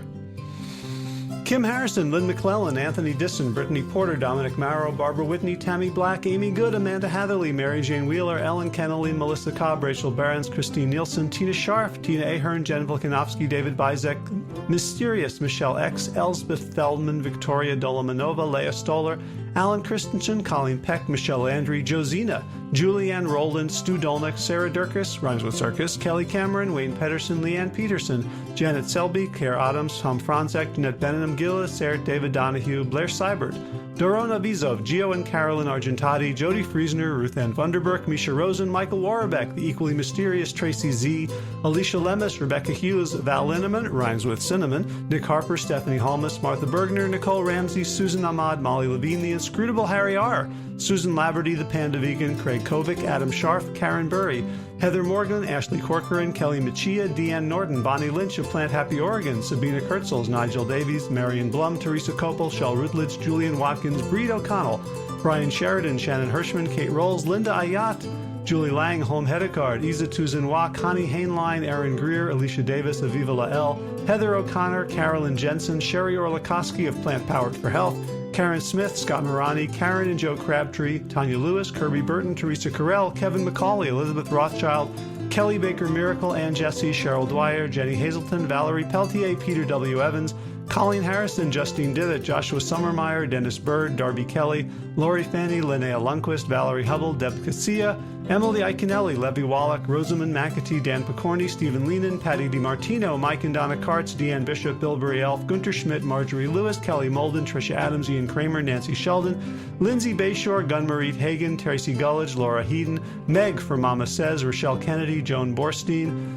Kim Harrison, Lynn McClellan, Anthony Disson, Brittany Porter, Dominic Marrow, Barbara Whitney, Tammy Black, Amy Good, Amanda Hatherley, Mary Jane Wheeler, Ellen Kennelly, Melissa Cobb, Rachel Behrens, Christine Nielsen, Tina Scharf, Tina Ahern, Jen Volkanovsky, David Bizek, Mysterious, Michelle X, Elsbeth Feldman, Victoria Dolomanova, Leah Stoller, Alan Christensen, Colleen Peck, Michelle Landry, Josina, Julianne Rowland, Stu Dolnick, Sarah Durkis, rhymes with circus, Kelly Cameron, Wayne Pedersen, Leanne Peterson, Janet Selby, Care Adams, Tom Franzek, Jeanette Benham Gillis, Sarah David Donahue, Blair Seibert, Dorona Vizov, Gio and Carolyn Argentati, Jody Friesner, Ruth Ann Vanderberg, Misha Rosen, Michael Warbeck, the equally mysterious Tracy Z, Alicia Lemus, Rebecca Hughes, Val Linneman, rhymes with cinnamon, Nick Harper, Stephanie Holmes, Martha Bergner, Nicole Ramsey, Susan Ahmad, Molly Levine, the inscrutable Harry R., Susan Laverty, the Panda Vegan, Craig Kovic, Adam Scharf, Karen Burry, Heather Morgan, Ashley Corcoran, Kelly Machia, Deanne Norton, Bonnie Lynch of Plant Happy Oregon, Sabina Kurtzels, Nigel Davies, Marion Blum, Teresa Kopel, Shel Rutledge, Julian Watkins, Breed O'Connell, Brian Sheridan, Shannon Hirschman, Kate Rolls, Linda Ayat, Julie Lang, Holm Hedekard, Isa Tuzinwa, Connie Hainline, Aaron Greer, Alicia Davis, Aviva Lael, Heather O'Connor, Carolyn Jensen, Sherry Orlikoski of Plant Powered for Health, Karen Smith, Scott Morani, Karen and Joe Crabtree, Tanya Lewis, Kirby Burton, Teresa Carell, Kevin McCauley, Elizabeth Rothschild, Kelly Baker Miracle, Ann Jesse, Cheryl Dwyer, Jenny Hazelton, Valerie Peltier, Peter W. Evans, Colleen Harrison, Justine Divot, Joshua Sommermeyer, Dennis Bird, Darby Kelly, Lori Fanny, Linnea Lundquist, Valerie Hubble, Deb Casilla, Emily Iconelli, Levy Wallach, Rosamund McAtee, Dan Picorni, Stephen Leenan, Patty DiMartino, Mike and Donna Kartz, Deanne Bishop, Bilberry Elf, Gunter Schmidt, Marjorie Lewis, Kelly Molden, Tricia Adams, Ian Kramer, Nancy Sheldon, Lindsay Bayshore, Gunmarie Hagan, Tracy Gullidge, Laura Heaton, Meg for Mama Says, Rochelle Kennedy, Joan Borstein,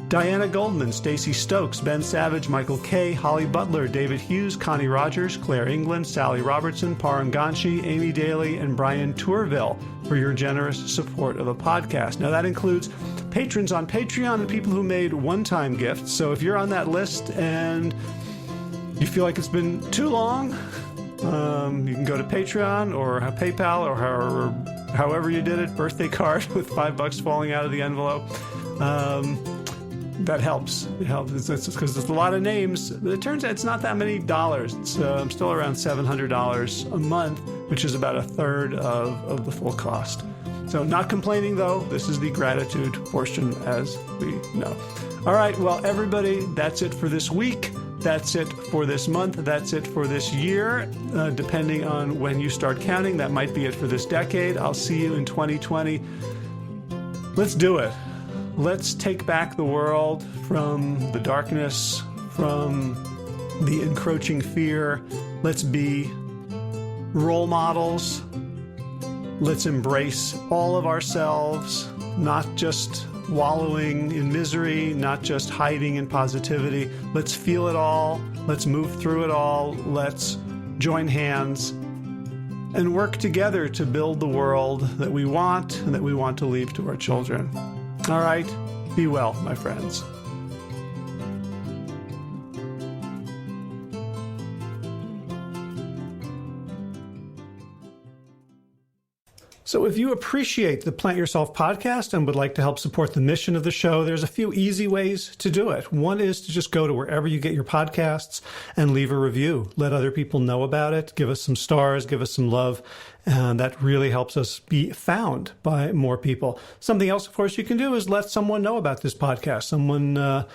Diana Goldman, Stacy Stokes, Ben Savage, Michael Kay, Holly Butler, David Hughes, Connie Rogers, Claire England, Sally Robertson, Param Ganshi, Amy Daly, and Brian Tourville for your generous support of the podcast. Now that includes patrons on Patreon and people who made one-time gifts. So if you're on that list and you feel like it's been too long, you can go to Patreon or PayPal or however you did it, birthday card with $5 falling out of the envelope. That helps. It helps. It's because there's a lot of names. It turns out it's not that many dollars. It's still around $700 a month, which is about a third of the full cost. So not complaining, though. This is the gratitude portion, as we know. All right. Well, everybody, that's it for this week. That's it for this month. That's it for this year. Depending on when you start counting, that might be it for this decade. I'll see you in 2020. Let's do it. Let's take back the world from the darkness, from the encroaching fear. Let's be role models. Let's embrace all of ourselves, not just wallowing in misery, not just hiding in positivity. Let's feel it all. Let's move through it all. Let's join hands and work together to build the world that we want and that we want to leave to our children. All right, be well, my friends. So if you appreciate the Plant Yourself podcast and would like to help support the mission of the show, there's a few easy ways to do it. One is to just go to wherever you get your podcasts and leave a review. Let other people know about it. Give us some stars. Give us some love. And that really helps us be found by more people. Something else, of course, you can do is let someone know about this podcast. Someone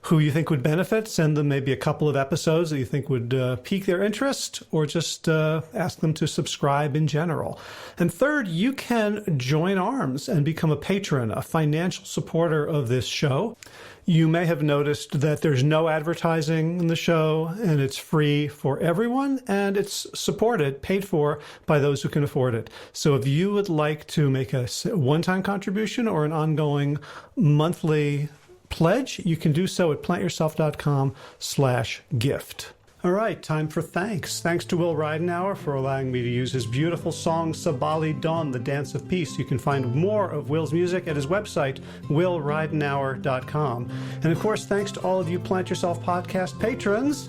who you think would benefit. Send them maybe a couple of episodes that you think would pique their interest, or just ask them to subscribe in general. And third, you can join arms and become a patron, a financial supporter of this show. You may have noticed that there's no advertising in the show, and it's free for everyone, and it's supported, paid for by those who can afford it. So if you would like to make a one-time contribution or an ongoing monthly pledge, you can do so at plantyourself.com/gift. All right, time for thanks. Thanks to Will Ridenauer for allowing me to use his beautiful song Sabali Dawn, the Dance of Peace. You can find more of Will's music at his website, willridenauer.com. And of course, thanks to all of you Plant Yourself podcast patrons.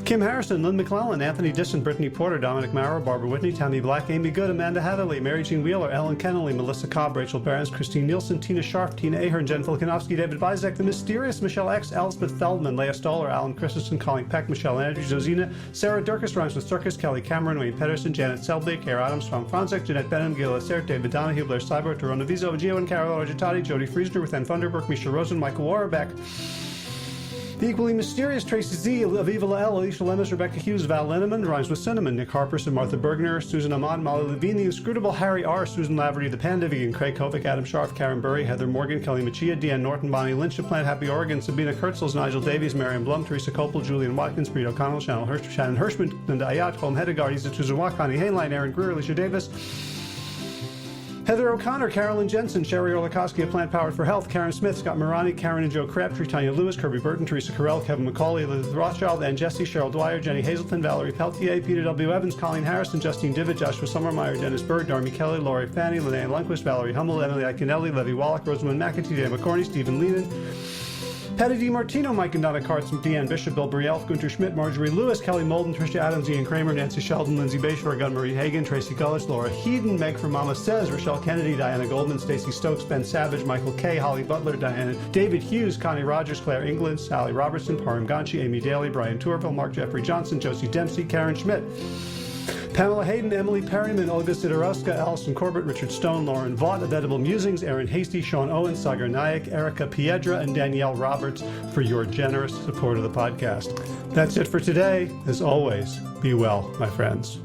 Kim Harrison, Lynn McClellan, Anthony Disson, Brittany Porter, Dominic Maurer, Barbara Whitney, Tammy Black, Amy Good, Amanda Hatherley, Mary Jean Wheeler, Ellen Kennelly, Melissa Cobb, Rachel Behrens, Christine Nielsen, Tina Sharp, Tina Ahern, Jen Filikanovsky, David Vizek, The Mysterious, Michelle X, Elspeth Feldman, Leah Stoller, Alan Christensen, Colleen Peck, Michelle Andrews, Josina, Sarah Durkis, Rhymes with Circus, Kelly Cameron, Wayne Pedersen, Janet Selby, Kara Adams, Tom Franzek, Jeanette Benham, Gil Assert, David Donahue, Blair Cyber, Torona Vizo, Gio and Carol Argentati, Jody Friesner, with Ann Funderburk, Misha Rosen, Michael Warbeck, the equally mysterious Tracy Z, Aviva Lael, Alicia Lemus, Rebecca Hughes, Val Linneman, Rhymes with Cinnamon, Nick Harperson, Martha Bergner, Susan Ahmad, Molly Levine, The Inscrutable Harry R., Susan Laverty, The Pandivigan, Craig Kovic, Adam Sharf, Karen Burry, Heather Morgan, Kelly Machia, Deanne Norton, Bonnie Lynch, Plant Happy Oregon, Sabina Kurtzels, Nigel Davies, Marion Blum, Teresa Copel, Julian Watkins, Breed O'Connell, Shannon Hirschman, Linda Ayat, Holm Hedegaard, Isa Tuzawa, Connie Hainline, Aaron Greer, Alicia Davis, Heather O'Connor, Carolyn Jensen, Sherry Orlikoski of Plant Powered for Health, Karen Smith, Scott Morani, Karen and Joe Crabtree, Tanya Lewis, Kirby Burton, Teresa Carell, Kevin McCauley, Elizabeth Rothschild, Ann Jesse, Cheryl Dwyer, Jenny Hazelton, Valerie Peltier, Peter W. Evans, Colleen Harrison, Justine Divot, Joshua Sommermeyer, Dennis Bird, Darby Kelly, Lori Fanny, Linnea Lundquist, Valerie Hummel, Emily Iconelli, Levy Wallach, Rosamund McAtee, Dan McCorney, Stephen Leenan, Patty DiMartino, Mike and Donna Kartz, Deanne Bishop, Bill Brielf, Gunter Schmidt, Marjorie Lewis, Kelly Molden, Tricia Adams, Ian Kramer, Nancy Sheldon, Lindsay Bayshore, Gunn-Marie Hagan, Tracy Gullis, Laura Heeden, Meg from Mama Says, Rochelle Kennedy, Diana Goldman, Stacey Stokes, Ben Savage, Michael Kay, Holly Butler, Diana, David Hughes, Connie Rogers, Claire England, Sally Robertson, Param Ganchi, Amy Daly, Brian Tourville, Mark Jeffrey Johnson, Josie Dempsey, Karen Schmidt, Pamela Hayden, Emily Perryman, Olga Sidorowska, Allison Corbett, Richard Stone, Lauren Vaught of Edible Musings, Aaron Hasty, Sean Owen, Sagar Nayak, Erica Piedra, and Danielle Roberts for your generous support of the podcast. That's it for today. As always, be well, my friends.